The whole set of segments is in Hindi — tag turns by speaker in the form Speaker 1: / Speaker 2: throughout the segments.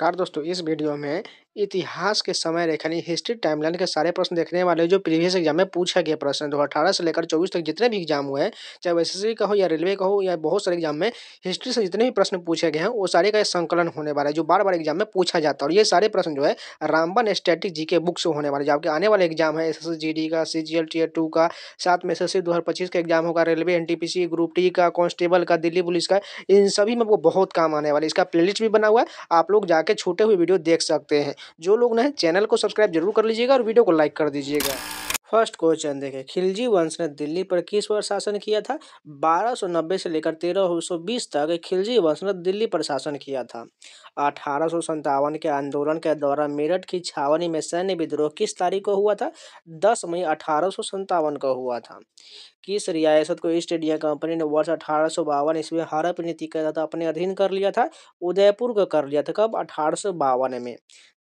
Speaker 1: कार दोस्तों इस वीडियो में इतिहास के समय रेखा यानी हिस्ट्री टाइमलाइन के सारे प्रश्न देखने वाले हैं, जो प्रीवियस एग्जाम में पूछा गया प्रश्न 2018 से लेकर 24 तक जितने भी एग्जाम हुए हैं, चाहे वो एसएससी का हो या रेलवे का हो या बहुत सारे एग्जाम में हिस्ट्री से जितने भी प्रश्न पूछे गए हैं वो सारे का एक संकलन होने वाला है, जो बार बार एग्जाम में पूछा जाता है। और ये सारे प्रश्न जो है रामबन स्टैटिक जीके बुक से होने वाले, जो आपके आने वाले एग्जाम है एसएससी जीडी का, सीजीएल टीयर 2 का, साथ में एसएससी 2025 का एग्जाम होगा, रेलवे एनटीपीसी ग्रुप टी का, कांस्टेबल का, दिल्ली पुलिस का, इन सभी में वो बहुत काम आने वाले। इसका प्लेलिस्ट भी बना हुआ है, आप लोग जाके छूटे हुए वीडियो देख सकते हैं। जो लोग नए चैनल को सब्सक्राइब जरूर कर लीजिएगा और वीडियो को लाइक कर दीजिएगा। फर्स्ट क्वेश्चन देखें, खिलजी वंश ने दिल्ली पर किस वर्ष शासन किया था? 1290 से लेकर 1320 तक खिलजी वंश ने दिल्ली पर शासन किया था। 1857 के आंदोलन के दौरान मेरठ की छावनी में सैन्य विद्रोह किस तारीख को हुआ था? 10 मई 1857 को हुआ था। किस रियासत को ईस्ट इंडिया कंपनी ने वर्ष 1852 ईस्वी में हड़प नीति के तहत अपने अधीन कर लिया था? उदयपुर को कर लिया था। कब? 1852 में।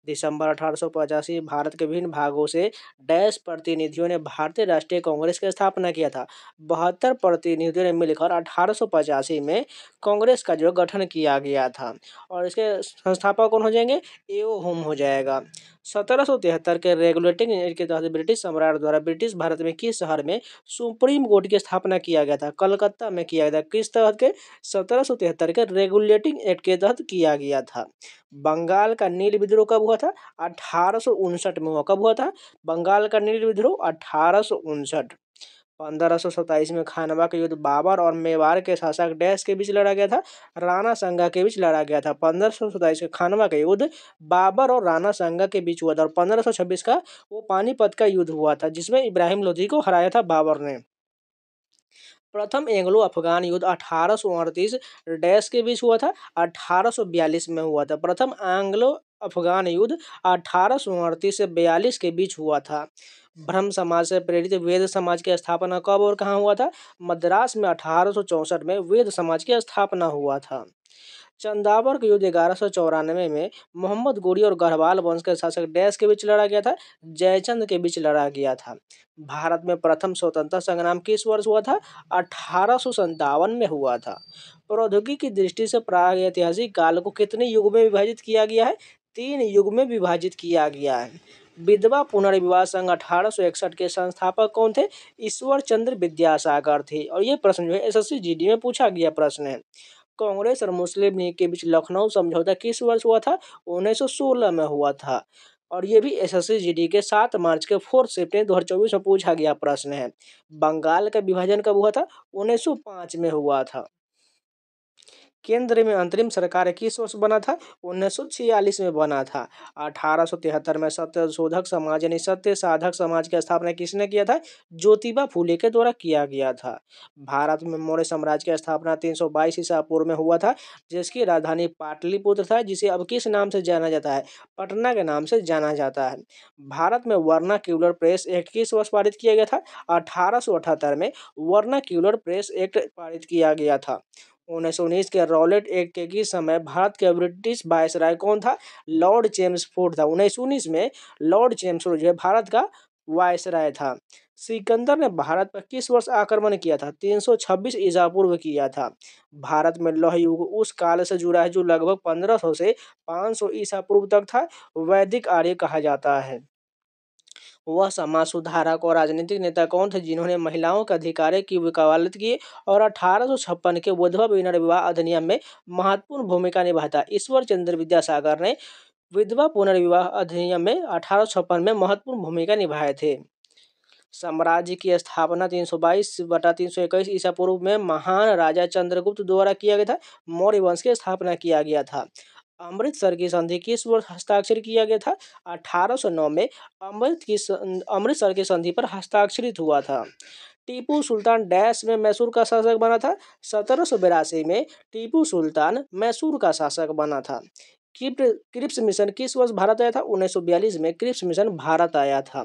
Speaker 1: दिसंबर 1885 भारत के विभिन्न भागों से डैश प्रतिनिधियों ने भारतीय राष्ट्रीय कांग्रेस की स्थापना किया था। 72 प्रतिनिधियों ने मिलकर 1885 में कांग्रेस का जो गठन किया गया था, और इसके संस्थापक कौन हो जाएंगे? एओ होम हो जाएगा। 1773 के रेगुलेटिंग एक्ट के तहत ब्रिटिश सम्राट द्वारा ब्रिटिश भारत में किस शहर में सुप्रीम कोर्ट की स्थापना किया गया था? कलकत्ता में किया गया था। किस तहत के? 1773 के रेगुलेटिंग एक्ट के तहत किया गया था। बंगाल का नील विद्रोह कब हुआ था? 1859 में हुआ। कब हुआ था बंगाल का नील विद्रोह? 1859। 1527 में खानवा का युद्ध बाबर और मेवाड़ के शासक डैश के बीच लड़ा गया था? राणा सांगा के बीच लड़ा गया था। 1527 के खानवा का युद्ध बाबर और राणा सांगा के बीच हुआ था, और 1526 का वो पानीपत का युद्ध हुआ था, जिसमें इब्राहिम लोधी को हराया था बाबर ने। प्रथम एंग्लो अफगान युद्ध 1838 डैश के बीच हुआ था? 1842 में हुआ था। प्रथम एंग्लो अफगान युद्ध 1838 से 42 के बीच हुआ था। ब्रह्म समाज से प्रेरित वेद समाज की स्थापना कब और कहाँ हुआ था? मद्रास में 1864 में वेद समाज की स्थापना हुआ था। चंदावर का युद्ध 1194 में मोहम्मद गोरी और गढ़वाल वंश के शासक डैश के बीच लड़ा गया था? जयचंद के बीच लड़ा गया था। भारत में प्रथम स्वतंत्रता संग्राम किस वर्ष हुआ था? 1857 में हुआ था। प्रौद्योगिकी की दृष्टि से प्रागैतिहासिक काल को कितने युग में विभाजित किया गया है? 3 युग में विभाजित किया गया है। विधवा पुनर्विवाह संघ 1861 के संस्थापक कौन थे? ईश्वर चंद्र विद्यासागर थे। और ये प्रश्न जो है एसएससी जीडी में पूछा गया प्रश्न है। कांग्रेस और मुस्लिम लीग के बीच लखनऊ समझौता किस वर्ष हुआ था? 1916 में हुआ था। और ये भी एसएससी जीडी के 7 मार्च के 4 सितंबर 2024 में पूछा गया प्रश्न है। बंगाल का विभाजन कब हुआ था? 1905 में हुआ था। केंद्र में अंतरिम सरकार किस वर्ष बना था? 1946 में बना था। 1873 में सत्य शोधक समाज यानी सत्य साधक समाज की स्थापना किसने किया था? ज्योतिबा फूले के द्वारा किया गया था। भारत में मौर्य साम्राज्य की स्थापना 322 ईसा पूर्व में हुआ था, जिसकी राजधानी पाटलिपुत्र था, जिसे अब किस नाम से जाना जाता है? पटना के नाम से जाना जाता है। भारत में वर्नाक्यूलर प्रेस एक्ट किस वर्ष पारित किया गया था? 1878 में वर्नाक्यूलर प्रेस एक्ट पारित किया गया था। 1919 के रॉलेट एक्ट के किस समय भारत के ब्रिटिश वायसराय कौन था? लॉर्ड चेम्सफोर्ड था। 1919 में लॉर्ड चेम्सफोर्ड जो है भारत का वायसराय था। सिकंदर ने भारत पर किस वर्ष आक्रमण किया था? 326 ईसा पूर्व किया था। भारत में लौह युग उस काल से जुड़ा है जो लगभग 1500 से 500 ईसा पूर्व तक था। वैदिक आर्य कहा जाता है। वह समाज सुधारक और राजनीतिक नेता कौन थे जिन्होंने महिलाओं के अधिकारों की वकालत की और 1856 के विधवा पुनर्विवाह अधिनियम में महत्वपूर्ण भूमिका निभाया था? ईश्वर चंद्र विद्यासागर ने विधवा पुनर्विवाह अधिनियम में 1856 में महत्वपूर्ण भूमिका निभाए थे। साम्राज्य की स्थापना 322/321 ईसा पूर्व में महान राजा चंद्रगुप्त द्वारा किया गया था। मौर्य वंश की स्थापना किया गया था। अमृतसर की संधि किस वर्ष हस्ताक्षर किया गया था? 1809 में अमृतसर की संधि पर हस्ताक्षरित हुआ था। टीपू सुल्तान डैश में मैसूर का शासक बना था? 1782 में टीपू सुल्तान मैसूर का शासक बना था। क्रिप्स मिशन किस वर्ष भारत आया था? 1942 में क्रिप्स मिशन भारत आया था।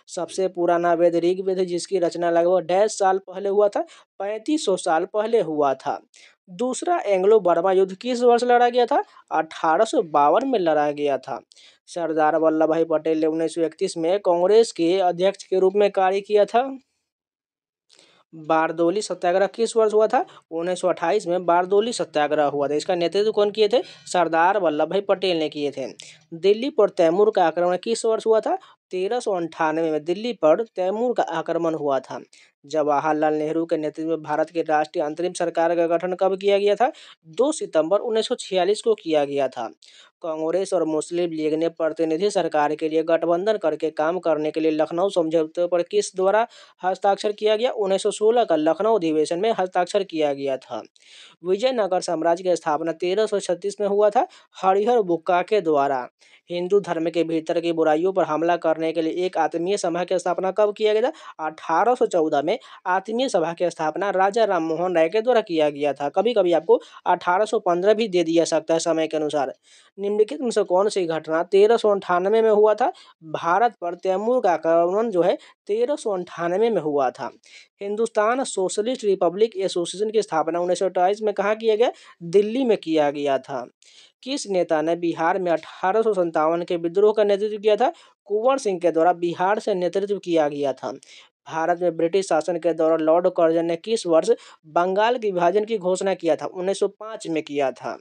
Speaker 1: सबसे पुराना वेद ऋग्वेद है, जिसकी रचना लगभग 1.5 साल पहले हुआ था, 3500 साल पहले हुआ था। दूसरा एंग्लो बर्मा युद्ध किस वर्ष लड़ा गया था? 1852 में लड़ा गया था। सरदार वल्लभ भाई पटेल ने 1931 में कांग्रेस के अध्यक्ष के रूप में कार्य किया था। बारदोली सत्याग्रह किस वर्ष हुआ था? 1928 में बारदोली सत्याग्रह हुआ था। इसका नेतृत्व कौन किए थे? सरदार वल्लभ भाई पटेल ने किए थे। दिल्ली पर तैमूर का आक्रमण किस वर्ष हुआ था? 1398 में दिल्ली पर तैमूर का आक्रमण हुआ था। जवाहरलाल नेहरू के नेतृत्व में भारत की राष्ट्रीय अंतरिम सरकार का गठन कब किया गया था? 2 सितंबर 1946 को किया गया था। कांग्रेस और मुस्लिम लीग ने प्रतिनिधि सरकार के लिए गठबंधन करके काम करने के लिए लखनऊ समझौते पर किस द्वारा हस्ताक्षर किया गया? 1916 का लखनऊ अधिवेशन में हस्ताक्षर किया गया था। विजयनगर साम्राज्य की स्थापना 1336 में हुआ था हरिहर बुक्का के द्वारा। हिंदू धर्म के भीतर की बुराइयों पर हमला करने के लिए एक आत्मीय सभा की स्थापना कब किया गया था? 1814 में आत्मीय सभा की स्थापना राजा राम मोहन राय के द्वारा किया गया था। कभी कभी आपको 1815 भी दे दिया सकता है समय के अनुसार। निम्नलिखित में से कौन सी घटना 1398 में हुआ था? भारत पर तैमूर का आक्रमण जो है 1398 में हुआ था। हिंदुस्तान सोशलिस्ट रिपब्लिक एसोसिएशन की स्थापना 1928 में कहाँ किया गया? दिल्ली में किया गया था। किस नेता ने बिहार में 1857 के विद्रोह का नेतृत्व किया था? कुंवर सिंह के द्वारा बिहार से नेतृत्व किया गया था। भारत में ब्रिटिश शासन के दौरान लॉर्ड कर्जन ने किस वर्ष बंगाल के विभाजन की घोषणा किया था? 1905 में किया था।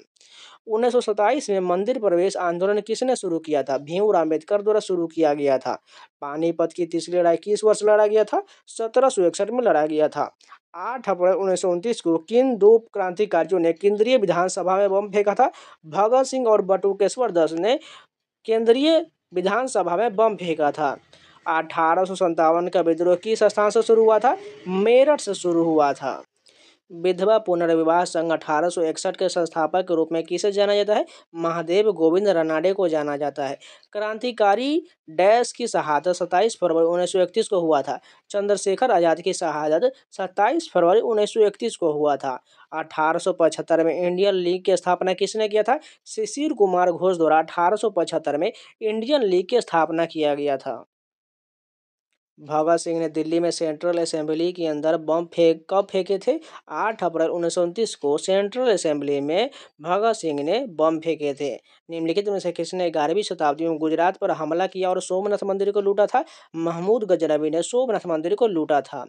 Speaker 1: 1927 में मंदिर प्रवेश आंदोलन किसने शुरू किया था? भीमराव अम्बेडकर द्वारा शुरू किया गया था। पानीपत की तीसरी लड़ाई किस वर्ष लड़ा गया था? 1761 में लड़ा गया था। 8 अप्रैल 1929 को किन दो क्रांतिकारियों ने केंद्रीय विधानसभा में बम फेंका था? भगत सिंह और बटुकेश्वर दास ने केंद्रीय विधानसभा में बम फेंका था। 1857 का विद्रोह किस स्थान से शुरू हुआ था? मेरठ से शुरू हुआ था। विधवा पुनर्विवाह संघ 1861 के संस्थापक के रूप में किसे जाना जाता है? महादेव गोविंद रानडे को जाना जाता है। क्रांतिकारी डैश की शहादत 27 फरवरी 1931 को हुआ था। चंद्रशेखर आजाद की शहादत 27 फरवरी 1931 को हुआ था। 1875 में इंडियन लीग की स्थापना किसने किया था? शिशिर कुमार घोष द्वारा 1875 में इंडियन लीग की स्थापना किया गया था। भगत सिंह ने दिल्ली में सेंट्रल असेंबली के अंदर बम कब फेंके थे? 8 अप्रैल 1929 को सेंट्रल असेंबली में भगत सिंह ने बम फेंके थे। निम्नलिखित में से किसने 11वीं शताब्दी में गुजरात पर हमला किया और सोमनाथ मंदिर को लूटा था? महमूद गजनवी ने सोमनाथ मंदिर को लूटा था।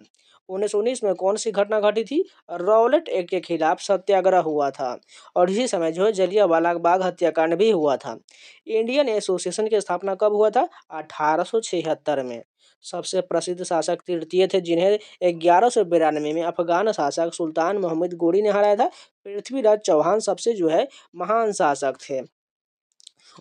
Speaker 1: 1919 में कौन सी घटना घटी थी? रॉलेट एक्ट के खिलाफ सत्याग्रह हुआ था और इसी समय जो है जलियांवाला बाग हत्याकांड भी हुआ था। इंडियन एसोसिएशन की स्थापना कब हुआ था? 1876 में। सबसे प्रसिद्ध शासक तृतीय थे जिन्हें 1192 में अफगान शासक सुल्तान मोहम्मद गोरी ने हराया था। पृथ्वीराज चौहान सबसे जो है महान शासक थे।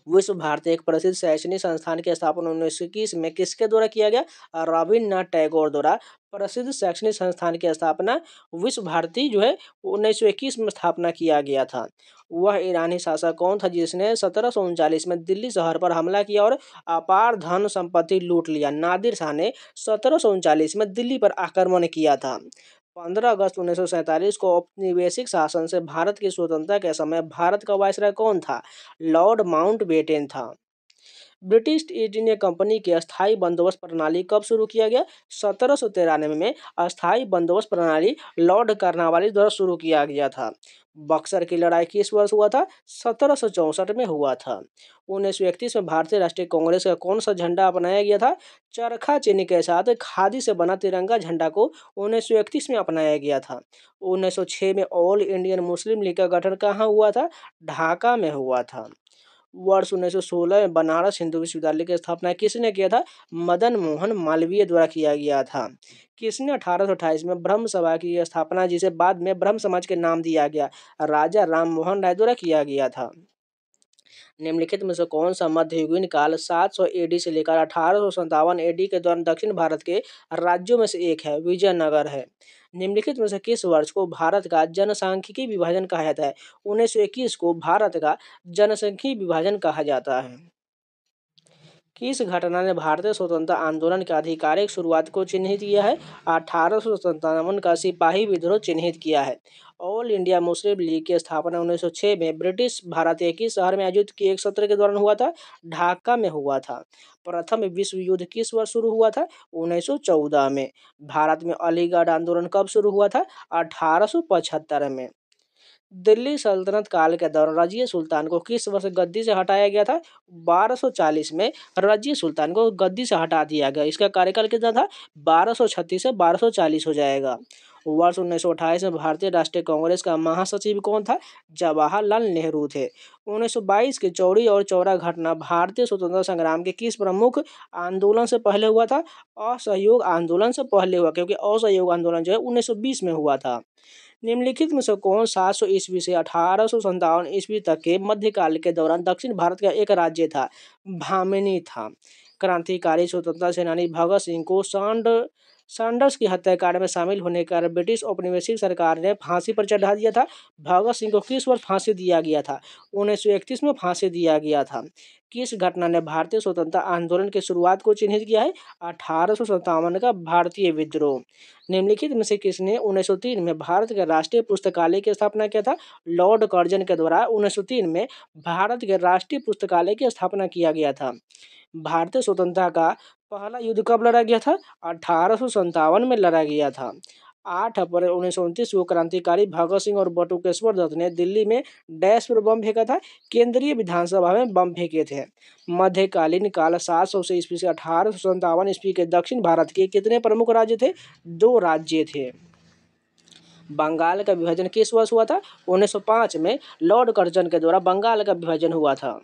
Speaker 1: विश्व भारती एक प्रसिद्ध शैक्षणिक संस्थान की स्थापना 1921 में किसके द्वारा किया गया? रविन्द्रनाथ टैगोर द्वारा प्रसिद्ध शैक्षणिक संस्थान की स्थापना विश्व भारती जो है 1921 में स्थापना किया गया था। वह ईरानी शासक कौन था जिसने 1739 में दिल्ली शहर पर हमला किया और अपार धन संपत्ति लूट लिया? नादिर शाह ने 1739 में दिल्ली पर आक्रमण किया था। 15 अगस्त 1947 को औपनिवेशिक शासन से भारत की स्वतंत्रता के समय भारत का वायसराय कौन था? लॉर्ड माउंटबेटन था। ब्रिटिश ईस्ट इंडिया कंपनी की अस्थायी बंदोबस्त प्रणाली कब शुरू किया गया? 1793 में अस्थायी बंदोबस्त प्रणाली लॉर्ड कार्नवालिस द्वारा शुरू किया गया था। बक्सर की लड़ाई किस वर्ष हुआ था? 1764 में हुआ था। 1931 में भारतीय राष्ट्रीय कांग्रेस का कौन सा झंडा अपनाया गया था? चरखा चिन्ह के साथ खादी से बना तिरंगा झंडा को 1931 में अपनाया गया था। 1906 में ऑल इंडियन मुस्लिम लीग का गठन कहाँ हुआ था? ढाका में हुआ था। वर्ष 1916 में बनारस हिंदू विश्वविद्यालय की स्थापना किसने किया था? मदन मोहन मालवीय द्वारा किया गया था। किसने 1828 में ब्रह्म सभा की स्थापना जिसे बाद में ब्रह्म समाज के नाम दिया गया? राजा राम मोहन राय द्वारा किया गया था। निम्नलिखित में से कौन सा मध्ययुगीन काल 700 एडी से लेकर 1857 एडी के दौरान दक्षिण भारत के राज्यों में से एक है? विजयनगर है। निम्नलिखित में से किस वर्ष को भारत का जनसांख्यिकी विभाजन कहा जाता है? 1921 को भारत का जनसांख्यिकी विभाजन कहा जाता है। किस घटना ने भारतीय स्वतंत्रता आंदोलन की आधिकारिक शुरुआत को चिन्हित किया है? 1857 का सिपाही विद्रोह चिन्हित किया है। ऑल इंडिया मुस्लिम लीग की स्थापना 1906 में ब्रिटिश भारत के किस शहर में आयोजित किए एक सत्र के दौरान हुआ था? ढाका में हुआ था। प्रथम विश्व युद्ध किस वर्ष शुरू हुआ था? 1914 में। भारत में अलीगढ़ आंदोलन कब शुरू हुआ था? 1875 में। दिल्ली सल्तनत काल के दौरान रजिया सुल्तान को किस वर्ष गद्दी से हटाया गया था? 1240 में रजिया सुल्तान को गद्दी से हटा दिया गया। इसका कार्यकाल कितना था? 1236 से 1240 हो जाएगा। वर्ष 1928 में भारतीय राष्ट्रीय कांग्रेस का महासचिव कौन था? जवाहरलाल नेहरू थे। 1922 की चौड़ी और चौरा घटना भारतीय स्वतंत्रता संग्राम के किस प्रमुख आंदोलन से पहले हुआ था? असहयोग आंदोलन से पहले हुआ, क्योंकि असहयोग आंदोलन जो है 1920 में हुआ था। निम्नलिखित में से कौन 700 ईस्वी से 1857 ईस्वी तक के मध्यकाल के दौरान दक्षिण भारत का एक राज्य था? भामिनी था। क्रांतिकारी स्वतंत्रता सेनानी भगत सिंह को सैंडर्स की हत्याकांड में शामिल होने के कारण ब्रिटिश औपनिवेशिक सरकार ने फांसी पर चढ़ा दिया था। भगत सिंह को किस वर्ष फांसी दिया गया था? 1931 में फांसी दिया गया था। किस घटना ने भारतीय स्वतंत्रता आंदोलन की शुरुआत को चिन्हित किया है? 1857 का भारतीय विद्रोह। निम्नलिखित में से किसने 1903 में भारत के राष्ट्रीय पुस्तकालय की स्थापना किया था? लॉर्ड कर्जन के द्वारा 1903 में भारत के राष्ट्रीय पुस्तकालय की स्थापना किया गया था। भारतीय स्वतंत्रता का पहला युद्ध कब लड़ा गया था? 1857 में लड़ा गया था। 8 अप्रैल 1929 को क्रांतिकारी भगत सिंह और बटुकेश्वर दत्त ने दिल्ली में डैश पर बम फेंका था? केंद्रीय विधानसभा में बम फेंके थे। मध्यकालीन काल 700 से ईस्वी से 1857 ईस्वी के दक्षिण भारत के कितने प्रमुख राज्य थे? 2 राज्य थे। बंगाल का विभाजन किस वर्ष हुआ था? 1905 में लॉर्ड कर्जन के द्वारा बंगाल का विभाजन हुआ था।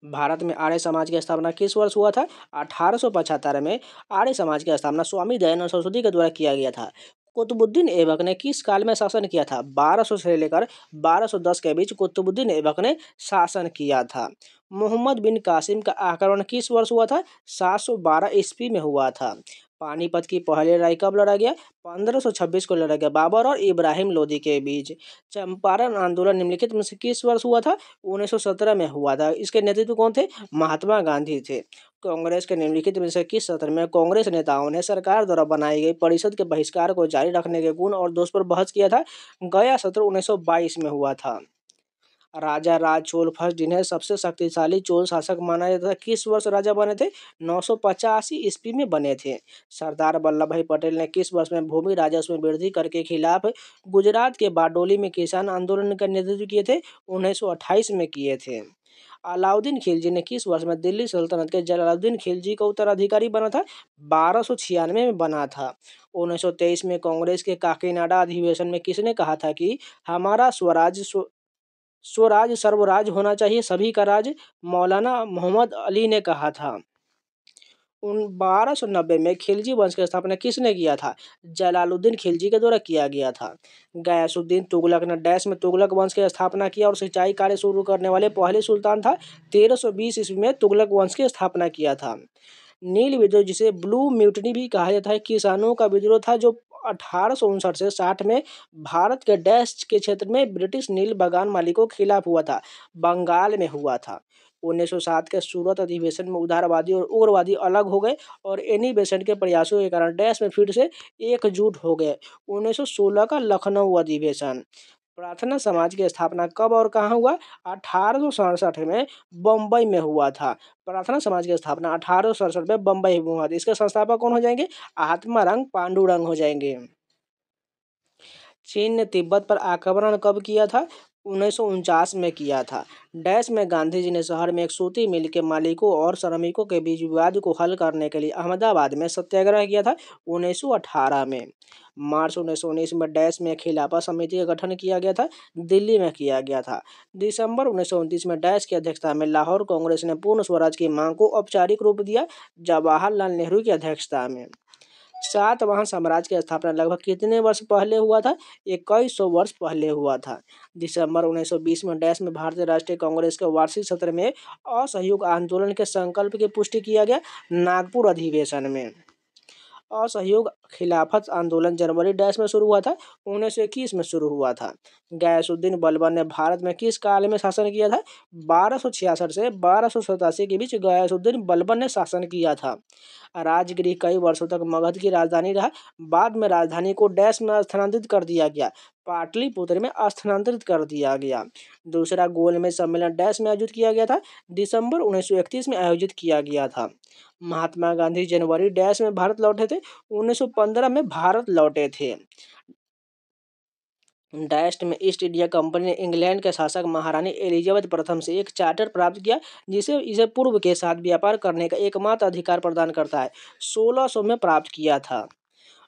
Speaker 1: भारत में आर्य समाज की स्थापना किस वर्ष हुआ था? 1875 में आर्य समाज की स्थापना स्वामी दयानंद सरस्वती के द्वारा किया गया था। कुतुबुद्दीन ऐबक ने किस काल में शासन किया था? 1200 से लेकर 1210 के बीच कुतुबुद्दीन ऐबक ने शासन किया था। मोहम्मद बिन कासिम का आक्रमण किस वर्ष हुआ था? 712 ईस्वी में हुआ था। पानीपत की पहली लड़ाई कब लड़ा गया? 1526 को लड़ा गया, बाबर और इब्राहिम लोदी के बीच। चंपारण आंदोलन निम्नलिखित में से किस वर्ष हुआ था? 1917 में हुआ था। इसके नेतृत्व कौन थे? महात्मा गांधी थे। कांग्रेस के निम्नलिखित में से किस सत्र में कांग्रेस नेताओं ने सरकार द्वारा बनाई गई परिषद के बहिष्कार को जारी रखने के गुण और दोष पर बहस किया था? गया सत्र 1922 में हुआ था। राजा राज चोल फर्स्ट जिन्हें सबसे शक्तिशाली चोल शासक माना जाता था, किस वर्ष राजा बने थे? 985 ईस्वी में बने थे। सरदार वल्लभ भाई पटेल ने किस वर्ष में भूमि राजस्व में वृद्धि कर के खिलाफ गुजरात के बारडोली में किसान आंदोलन का नेतृत्व किए थे? 1928 में किए थे। अलाउद्दीन खिलजी ने किस वर्ष में दिल्ली सल्तनत के जलालुद्दीन खिलजी का उत्तराधिकारी बना था? 1296 में बना था। 1923 में कांग्रेस के काकीनाडा अधिवेशन में किसने कहा था कि हमारा स्वराज सर्वराज होना चाहिए, सभी का राज? मौलाना मोहम्मद अली ने कहा था। 1290 में खिलजी वंश की स्थापना किसने किया था? जलालुद्दीन खिलजी के द्वारा किया गया था। गयासुद्दीन तुगलक ने डैश में तुगलक वंश की स्थापना किया और सिंचाई कार्य शुरू करने वाले पहले सुल्तान था। 1320 ईस्वी में तुगलक वंश की स्थापना किया था। नील विद्रोह, जिसे ब्लू म्यूटनी भी कहा जाता है, किसानों का विद्रोह था जो 1859 से 60 में भारत के डैश के क्षेत्र में ब्रिटिश नील बागान मालिकों के खिलाफ हुआ था। बंगाल में हुआ था। 1907 के सूरत अधिवेशन में उदारवादी और उग्रवादी अलग हो गए और एनी बेसेंट के प्रयासों के कारण डैश में फिर से एकजुट हो गए। 1916 का लखनऊ अधिवेशन। प्रार्थना समाज की स्थापना कब और कहाँ हुआ? 1867 में बम्बई में हुआ था। प्रार्थना समाज की स्थापना 1867 में बम्बई में हुआ था। इसके संस्थापक कौन हो जाएंगे? आत्माराम पांडुरंग हो जाएंगे। चीन ने तिब्बत पर आक्रमण कब किया था? 1949 में किया था। डैश में गांधी जी ने शहर में एक सूती मिल के मालिकों और श्रमिकों के बीच विवाद को हल करने के लिए अहमदाबाद में सत्याग्रह किया था 1918 में। मार्च 1919 में डैश में खिलाफत समिति का गठन किया गया था, दिल्ली में किया गया था। दिसंबर 1929 में डैश की अध्यक्षता में लाहौर कांग्रेस ने पूर्ण स्वराज की मांग को औपचारिक रूप दिया, जवाहरलाल नेहरू की अध्यक्षता में। सातवाहन साम्राज्य की स्थापना लगभग कितने वर्ष पहले हुआ था? 2100 वर्ष पहले हुआ था। दिसंबर 1920 में डैश में भारतीय राष्ट्रीय कांग्रेस के वार्षिक सत्र में असहयोग आंदोलन के संकल्प की पुष्टि किया गया, नागपुर अधिवेशन में। असहयोग खिलाफत आंदोलन जनवरी डैश में शुरू हुआ था, 1921 में शुरू हुआ था। गयासुद्दीन बलबन ने भारत में किस काल में शासन किया था? 1266 से 1287 के बीच गयासुद्दीन बलबन ने शासन किया था। राजगिरी कई वर्षों तक मगध की राजधानी रहा, बाद में राजधानी को डैश में स्थानांतरित कर दिया गया, पाटलिपुत्र में स्थानांतरित कर दिया गया। दूसरा गोलमेज सम्मेलन डैश में आयोजित किया गया था, दिसंबर 1931 में आयोजित किया गया था। महात्मा गांधी जनवरी डैश में भारत लौटे थे, 1915 में भारत लौटे थे। डैश में ईस्ट इंडिया कंपनी ने इंग्लैंड के शासक महारानी एलिजाबेथ प्रथम से एक चार्टर प्राप्त किया, जिसे इसे पूर्व के साथ व्यापार करने का एकमात्र अधिकार प्रदान करता है। 1600 में प्राप्त किया था।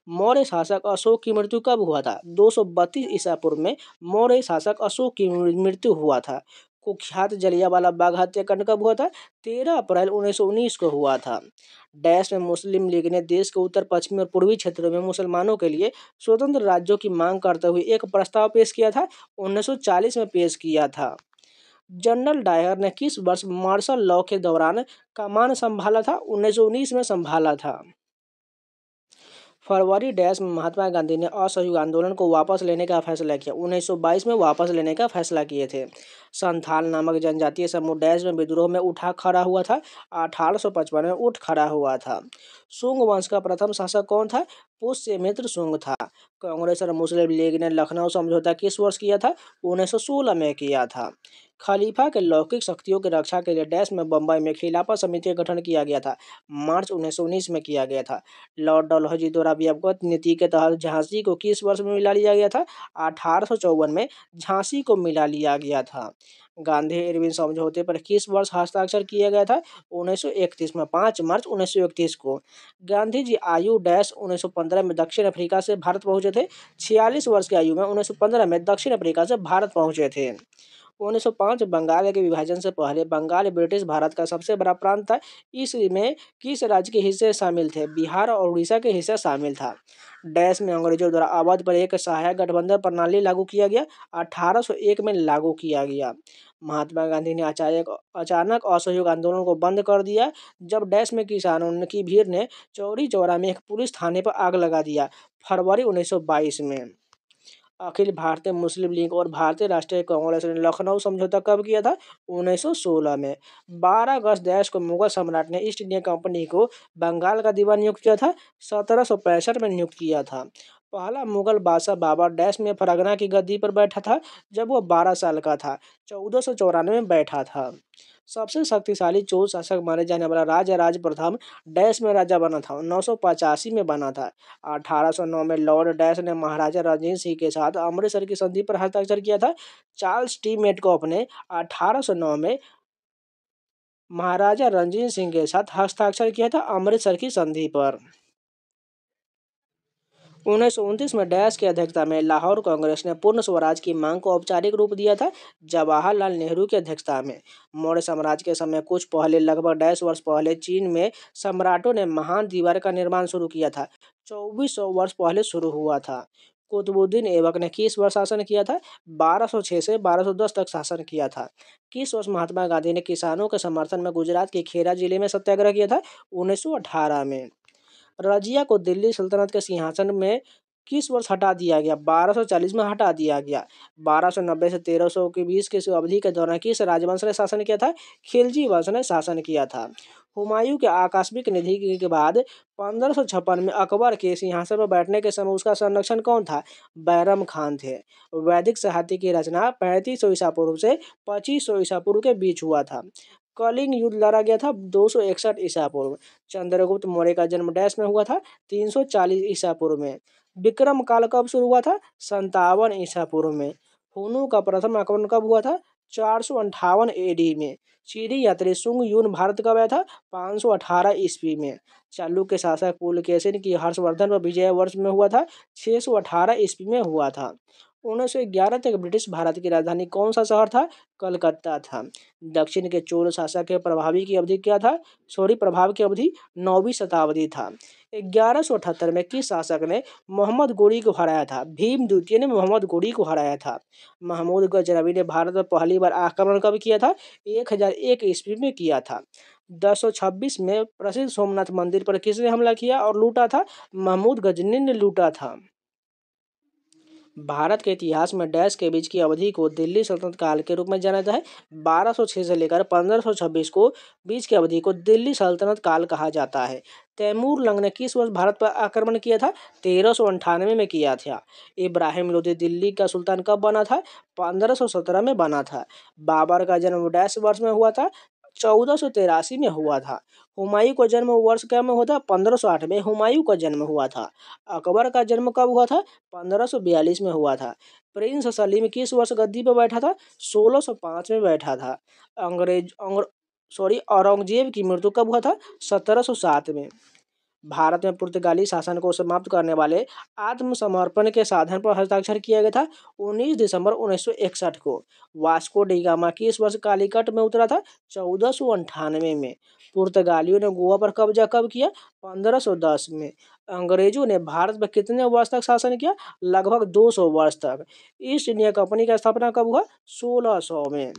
Speaker 1: मौर्य शासक अशोक की मृत्यु कब हुआ था? 232 ईसा पूर्व में मौर्य शासक अशोक की मृत्यु हुआ था। कुख्यात जलियांवाला बाग हत्याकांड कब हुआ था? 13 अप्रैल 1919 को हुआ था। डैश में मुस्लिम लीग ने देश के उत्तर पश्चिमी और पूर्वी क्षेत्रों में मुसलमानों के लिए स्वतंत्र राज्यों की मांग करते हुए एक प्रस्ताव पेश किया था। 1940 में पेश किया था। जनरल डायर ने किस वर्ष मार्शल लॉ के दौरान कमान संभाला था? 1919 में संभाला था। फरवरी डैश में महात्मा गांधी ने असहयोग आंदोलन को वापस लेने का फैसला किया। 1922 में वापस लेने का फैसला किए थे। संथाल नामक जनजातीय समूह डैश में विद्रोह में उठा खड़ा हुआ था। 1855 में उठ खड़ा हुआ था। शुंग वंश का प्रथम शासक कौन था? पुष्यमित्र शुंग था। कांग्रेस और मुस्लिम लीग ने लखनऊ समझौता किस वर्ष किया था? 1916 में किया था। खलीफा के लौकिक शक्तियों की रक्षा के लिए डैश में बम्बई में खिलाफत समिति का गठन किया गया था। मार्च 1919 में किया गया था। लॉर्ड डलहौजी द्वारा व्यापक नीति के तहत झांसी को किस वर्ष में मिला लिया गया था? 1854 में झांसी को मिला लिया गया था। गांधी इरविन समझौते पर किस वर्ष हस्ताक्षर किया गया था? 1931 में 5 मार्च 1931 को। गांधी जी आयु डैश 1915 में दक्षिण अफ्रीका से भारत पहुंचे थे। 46 वर्ष की आयु में 1915 में दक्षिण अफ्रीका से भारत पहुंचे थे। 1905 बंगाल के विभाजन से पहले बंगाल ब्रिटिश भारत का सबसे बड़ा प्रांत था। इसमें किस राज्य के हिस्से शामिल थे? बिहार और उड़ीसा के हिस्सा शामिल था। डैश में अंग्रेजों द्वारा अवध पर एक सहायक गठबंधन प्रणाली लागू किया गया। 1801 में लागू किया गया। महात्मा गांधी ने अचानक असहयोग आंदोलन को बंद कर दिया जब डैश में किसानों की भीड़ ने चौरी चौरा में एक पुलिस थाने पर आग लगा दिया। फरवरी 1922 में। अखिल भारतीय मुस्लिम लीग और भारतीय राष्ट्रीय कांग्रेस ने लखनऊ समझौता कब किया था? 1916 में। 12 अगस्त डैश को मुगल सम्राट ने ईस्ट इंडिया कंपनी को बंगाल का दीवान नियुक्त किया था। 1765 में नियुक्त किया था। पहला मुगल बादशाह बाबर डैश में फरगना की गद्दी पर बैठा था जब वह 12 साल का था। 1494 में बैठा था। सबसे शक्तिशाली चोल शासक माने जाने वाला राजा राज प्रथम डैश में राजा बना था। 985 में बना था। 1809 में लॉर्ड डैश ने महाराजा रणजीत सिंह के साथ अमृतसर की संधि पर हस्ताक्षर किया था। चार्ल्स टी मेटकॉफ ने 1809 में महाराजा रणजीत सिंह के साथ हस्ताक्षर किया था अमृतसर की संधि पर। 1929 में डैश की अध्यक्षता में लाहौर कांग्रेस ने पूर्ण स्वराज की मांग को औपचारिक रूप दिया था। जवाहरलाल नेहरू की अध्यक्षता में। मौर्य साम्राज्य के समय कुछ पहले लगभग डैश वर्ष पहले चीन में सम्राटों ने महान दीवार का निर्माण शुरू किया था। 2400 वर्ष पहले शुरू हुआ था। कुतुबुद्दीन ऐबक ने किस वर्ष शासन किया था? 1206 से 1210 तक शासन किया था। किस वर्ष महात्मा गांधी ने किसानों के समर्थन में गुजरात के खेरा जिले में सत्याग्रह किया था? 1918 में। रजिया को दिल्ली सल्तनत के सिंहासन में किस वर्ष हटा दिया गया? 1240 में हटा दिया गया। 1290 से 1300 के बीच की अवधि के दौरान किस राजवंश ने शासन किया था? खिलजी वंश ने शासन किया था। हुमायूं के आकस्मिक निधन के बाद 1556 में अकबर के सिंहासन पर बैठने के समय उसका संरक्षण कौन था? बैरम खान थे। वैदिक साहित्य की रचना 3500 ईसा पूर्व से 2500 ईसा पूर्व के बीच हुआ था। कलिंग युद्ध लड़ा गया था 261 ईसा पूर्व। चंद्रगुप्त मौर्य का जन्म डैश में हुआ था 340 ईसा पूर्व में। विक्रम काल कब शुरू हुआ था? 57 ईसा पूर्व में। हुनु का प्रथम आक्रमण कब हुआ था? 458 एडी में। सीढ़ी यात्री सुंग यून भारत कब आया था? 518 ईस्वी में। चालुक्य शासक पुलकेशिन की हर्षवर्धन पर विजय वर्ष में हुआ था। 618 ईस्वी में हुआ था। 1911 तक ब्रिटिश भारत की राजधानी कौन सा शहर था? कलकत्ता था। दक्षिण के चोल शासक के प्रभाव की अवधि 9वीं शताब्दी था। 1178 में किस शासक ने मोहम्मद गोरी को हराया था? भीम द्वितीय ने मोहम्मद गोरी को हराया था। महमूद गजनवी ने भारत पर पहली बार आक्रमण कब किया था? 1001 ईस्वी में किया था। 1026 में प्रसिद्ध सोमनाथ मंदिर पर किसने हमला किया और लूटा था? महमूद गजनी ने लूटा था। भारत के इतिहास में डैश के बीच की अवधि को दिल्ली सल्तनत काल के रूप में जाना जाता है। 1206 से लेकर 1526 को बीच की अवधि को दिल्ली सल्तनत काल कहा जाता है। तैमूर लंग ने किस वर्ष भारत पर आक्रमण किया था? 1398 में किया था। इब्राहिम लोदी दिल्ली का सुल्तान कब बना था? 1517 में बना था। बाबर का जन्म डैश वर्ष में हुआ था? 1483 में हुआ था। हुमायूं का जन्म वर्ष क्या में हुआ था? 1508 में हुमायूं का जन्म हुआ था। अकबर का जन्म कब हुआ था? 1542 में हुआ था। प्रिंस सलीम किस वर्ष गद्दी पर बैठा था? 1605 में बैठा था। औरंगजेब की मृत्यु कब हुआ था? 1707 में। भारत में पुर्तगाली शासन को समाप्त करने वाले आत्मसमर्पण के साधन पर हस्ताक्षर किया गया था 19 दिसंबर 1961 को। वास्को डी गामा किस वर्ष कालीकट में उतरा था? 1498 में। पुर्तगालियों ने गोवा पर कब्जा कब किया? 1510 में। अंग्रेजों ने भारत पर कितने वर्ष तक शासन किया? लगभग 200 वर्ष तक। ईस्ट इंडिया कंपनी का स्थापना कब हुआ? 1600 में।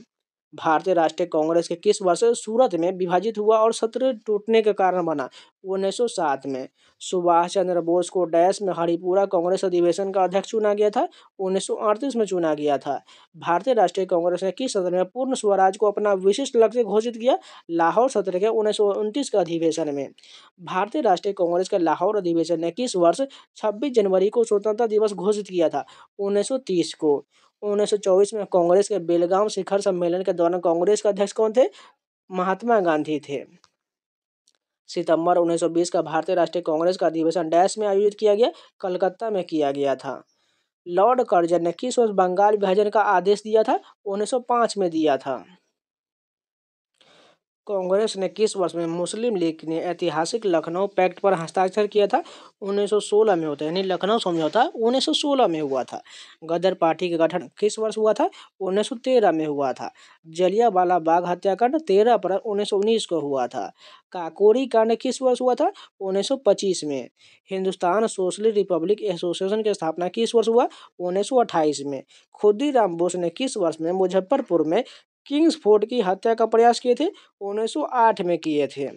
Speaker 1: भारतीय राष्ट्रीय कांग्रेस के किस वर्ष सूरत में विभाजित हुआ और सत्र टूटने के कारण बना? 1907 में। सुभाष चंद्र बोस को डैश में हरिपुरा कांग्रेस अधिवेशन का अध्यक्ष चुना गया था? 1938 में चुना गया था। भारतीय राष्ट्रीय कांग्रेस ने किस सत्र में पूर्ण स्वराज को अपना विशिष्ट लक्ष्य घोषित किया? लाहौर सत्र के 1929 के अधिवेशन में। भारतीय राष्ट्रीय कांग्रेस के लाहौर अधिवेशन ने किस वर्ष 26 जनवरी को स्वतंत्रता दिवस घोषित किया था? 1930 को। 1924 में कांग्रेस के बेलगाम शिखर सम्मेलन के दौरान कांग्रेस के अध्यक्ष कौन थे? महात्मा गांधी थे। सितंबर 1920 का भारतीय राष्ट्रीय कांग्रेस का अधिवेशन डैश में आयोजित किया गया? कलकत्ता में किया गया था। लॉर्ड कर्जन ने किस वर्ष बंगाल विभाजन का आदेश दिया था? 1905 में दिया था। कांग्रेस ने किस वर्ष में मुस्लिम लीग ने ऐतिहासिक लखनऊ पैक्ट पर हस्ताक्षर किया था? 1916 में होता है, यानी लखनऊ समझौता 1916 में हुआ था। गदर पार्टी का गठन किस वर्ष हुआ था? 1913 में हुआ था। जलियांवाला बाग हत्याकांड 13 अप्रैल 1919 को हुआ था। काकोरी कांड किस वर्ष हुआ था? 1925 में। हिंदुस्तान सोशलिस्ट रिपब्लिक एसोसिएशन की स्थापना किस वर्ष हुआ? 1928 में। खुदीराम बोस ने किस वर्ष में मुजफ्फरपुर में किंग्स फोर्ट की हत्या का प्रयास किए थे? 1908 में किए थे।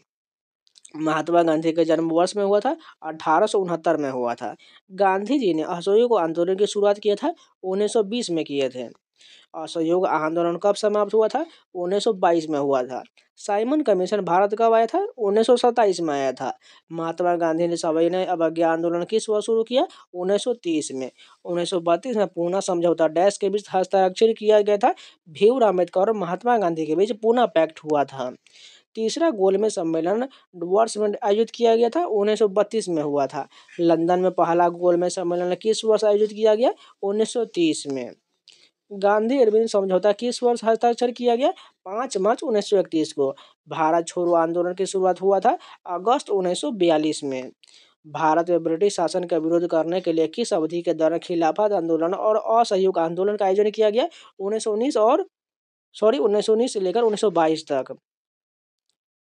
Speaker 1: महात्मा गांधी के जन्म वर्ष में हुआ था? 1869 में हुआ था। गांधी जी ने असहयोग आंदोलन की शुरुआत किया था? 1920 में किए थे। असहयोग आंदोलन कब समाप्त हुआ था? 1922 में हुआ था। साइमन कमीशन भारत कब आया था? 1927 में आया था। महात्मा गांधी ने सविनय अवज्ञा आंदोलन किस वर्ष शुरू किया? 1930 में। 1932 में पूना समझौता डैश के बीच हस्ताक्षर किया गया था? भीमराव अम्बेडकर और महात्मा गांधी के बीच पूना पैक्ट हुआ था। तीसरा गोलमेज सम्मेलन वर्ष में आयोजित किया गया था? 1932 में हुआ था। लंदन में पहला गोलमेज सम्मेलन किस वर्ष आयोजित किया गया? 1930 में। गांधी अरविंद समझौता किस वर्ष हस्ताक्षर किया गया? 5 मार्च 1931 को। भारत छोड़ो आंदोलन की शुरुआत हुआ था अगस्त 1942 में। भारत में ब्रिटिश शासन का विरोध करने के लिए किस अवधि के दौरान खिलाफत आंदोलन और असहयोग आंदोलन का आयोजन किया गया? 1919 से लेकर 1922 तक।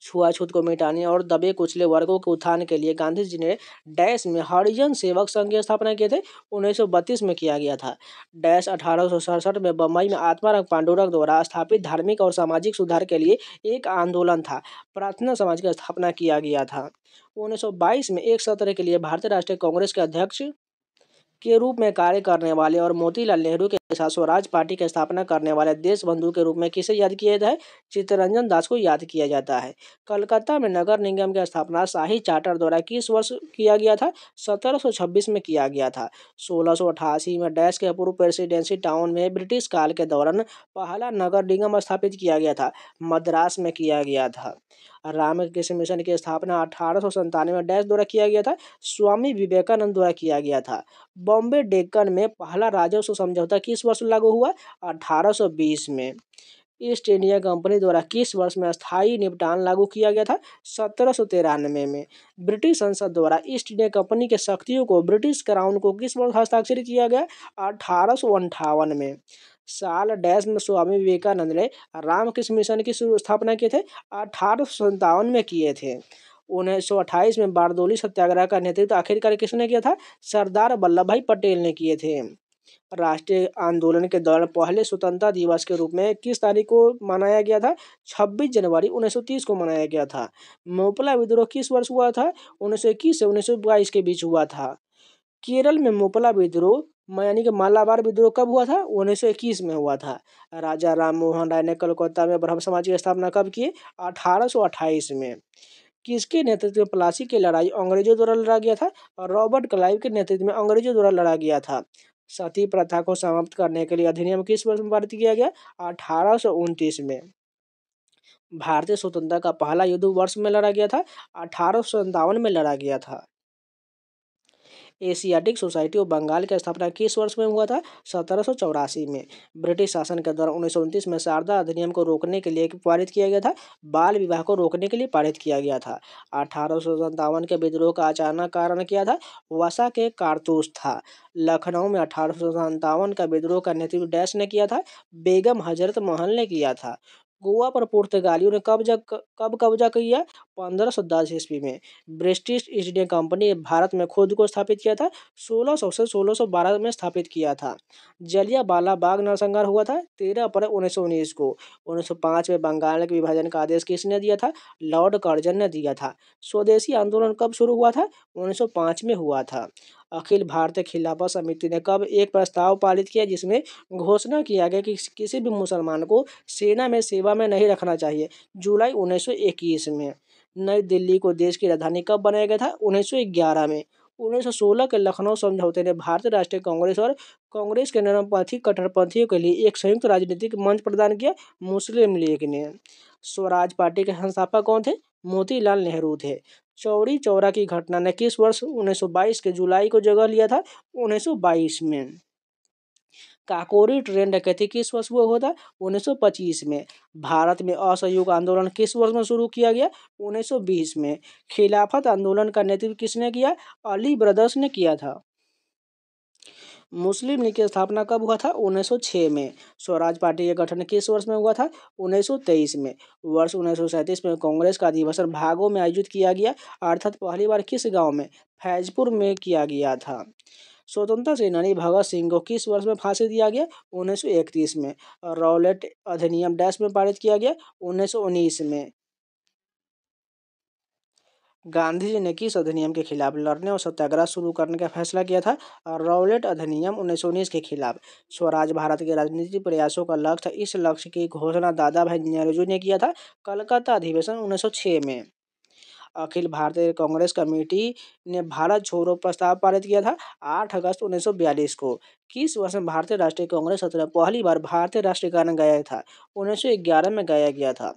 Speaker 1: छुआछूत को मिटाने और दबे कुचले वर्गों के उत्थान के लिए गांधी जी ने डैश में हरिजन सेवक संघ की स्थापना किए थे? 1932 में किया गया था। डैश 1867 में बम्बई में आत्माराम पांडुरंग द्वारा स्थापित धार्मिक और सामाजिक सुधार के लिए एक आंदोलन था। प्रार्थना समाज की स्थापना किया गया था। 1922 में एक सत्र के लिए भारतीय राष्ट्रीय कांग्रेस के अध्यक्ष के रूप में कार्य करने वाले और मोतीलाल नेहरू के साथ स्वराज पार्टी की स्थापना करने वाले देशबंधु के रूप में किसे याद किया जाता है? चित्तरंजन दास को याद किया जाता है। कलकत्ता में नगर निगम की स्थापना शाही चार्टर द्वारा किस वर्ष किया गया था? 1726 में किया गया था। 1688 में डैश के पूर्व प्रेसिडेंसी टाउन में ब्रिटिश काल के दौरान पहला नगर निगम स्थापित किया गया था। मद्रास में किया गया था। रामकृष्ण मिशन की स्थापना 1897 में डैश द्वारा किया गया था? स्वामी विवेकानंद द्वारा किया गया था। बॉम्बे डेक्कन में पहला राजस्व समझौता किस वर्ष लागू हुआ? 1820 में। ईस्ट इंडिया कंपनी द्वारा किस वर्ष में स्थायी निपटान लागू किया गया था? 1793 में। ब्रिटिश संसद द्वारा ईस्ट इंडिया कंपनी के शक्तियों को ब्रिटिश क्राउन को किस वर्ष हस्ताक्षर किया गया? 1858 में। साल डैश में स्वामी विवेकानंद ने रामकृष्ण मिशन की स्थापना किए थे? 1857 में किए थे। 1928 में बारदोली सत्याग्रह का नेतृत्व आखिरकार किसने किया था? सरदार वल्लभ भाई पटेल ने किए थे। राष्ट्रीय आंदोलन के दौरान पहले स्वतंत्रता दिवस के रूप में किस तारीख को मनाया गया था? 26 जनवरी 1930 को मनाया गया था। मोपला विद्रोह किस वर्ष हुआ था? 1921 से 1922 के बीच हुआ था। केरल में मोपला विद्रोह यानी कि मालाबार विद्रोह कब हुआ था? 1921 में हुआ था। राजा राम मोहन राय ने कलकत्ता में ब्रह्म समाज की स्थापना कब की? 1828 में। किसके नेतृत्व में प्लासी की लड़ाई अंग्रेजों द्वारा लड़ा गया था? और रॉबर्ट क्लाइव के नेतृत्व में अंग्रेजों द्वारा लड़ा गया था। सती प्रथा को समाप्त करने के लिए अधिनियम किस वर्ष में पारित किया गया? 1829 में। भारतीय स्वतंत्रता का पहला युद्ध वर्ष में लड़ा गया था 1857 में लड़ा गया था। एशियाटिक सोसाइटी ऑफ बंगाल की स्थापना किस वर्ष में हुआ था? 1784 में। ब्रिटिश शासन के दौरान 1929 में शारदा अधिनियम को रोकने के लिए पारित किया गया था। बाल विवाह को रोकने के लिए पारित किया गया था। 1857 के विद्रोह का अचानक कारण क्या था? वसा के कारतूस था। लखनऊ में 1857 का विद्रोह का नेतृत्व डैश ने किया था? बेगम हजरत महल ने किया था। गोवा पर पुर्तगालियों ने कब कब्जा किया? 1510 ईस्वी में। ब्रिटिश ईस्ट इंडिया कंपनी ने भारत में खुद को स्थापित किया था? 1600 से 1612 में स्थापित किया था। जलियांवाला बाग नरसंहार हुआ था 13 अप्रैल 1919 को। 1905 में बंगाल के विभाजन का आदेश किसने दिया था? लॉर्ड कर्जन ने दिया था। स्वदेशी आंदोलन कब शुरू हुआ था? 1905 में हुआ था। अखिल भारतीय खिलाफत समिति ने कब एक प्रस्ताव पारित किया जिसमें घोषणा किया गया कि किसी भी मुसलमान को सेना में सेवा में नहीं रखना चाहिए? जुलाई 1921 में। नई दिल्ली को देश की राजधानी कब बनाया गया था? 1911 में। 1916 के लखनऊ समझौते ने भारतीय राष्ट्रीय कांग्रेस और कांग्रेस के नरमपंथी कट्टरपंथियों के लिए एक संयुक्त राजनीतिक मंच प्रदान किया। मुस्लिम लीग ने। स्वराज पार्टी के संस्थापक कौन थे? मोतीलाल नेहरू थे। चौरी चौरा की घटना ने किस वर्ष 1922 के जुलाई को जगह लिया था? 1922 में। काकोरी ट्रेन डकैती किस वर्ष में हुआ था? 1925 में। भारत में असहयोग आंदोलन किस वर्ष में शुरू किया गया? 1920 में। खिलाफत आंदोलन का नेतृत्व किसने किया? अली ब्रदर्स ने किया था। मुस्लिम लीग की स्थापना कब हुआ था? 1906 में। स्वराज पार्टी का गठन किस वर्ष में हुआ था? 1923 में। वर्ष 1937 में कांग्रेस का अधिवेशन भागों में आयोजित किया गया, अर्थात पहली बार किस गांव में? फैजपुर में किया गया था। स्वतंत्रता सेनानी भगत सिंह को किस वर्ष में फांसी दिया गया? 1931 में। रॉलेट अधिनियम डैश में पारित किया गया? 1919 में। गांधी जी ने किस अधिनियम के खिलाफ लड़ने और सत्याग्रह शुरू करने का फैसला किया था? रॉलेट अधिनियम 1919 के खिलाफ। स्वराज भारत के राजनीतिक प्रयासों का लक्ष्य था। इस लक्ष्य की घोषणा दादा भाई नौरोजी ने किया था। कलकत्ता अधिवेशन 1906 में। अखिल भारतीय कांग्रेस कमेटी ने भारत छोड़ो प्रस्ताव पारित किया था 8 अगस्त 1942 को। किस वर्ष में भारतीय राष्ट्रीय कांग्रेस सत्र में पहली बार भारतीय राष्ट्रीय गान गाया था? 1911 में गाया गया था।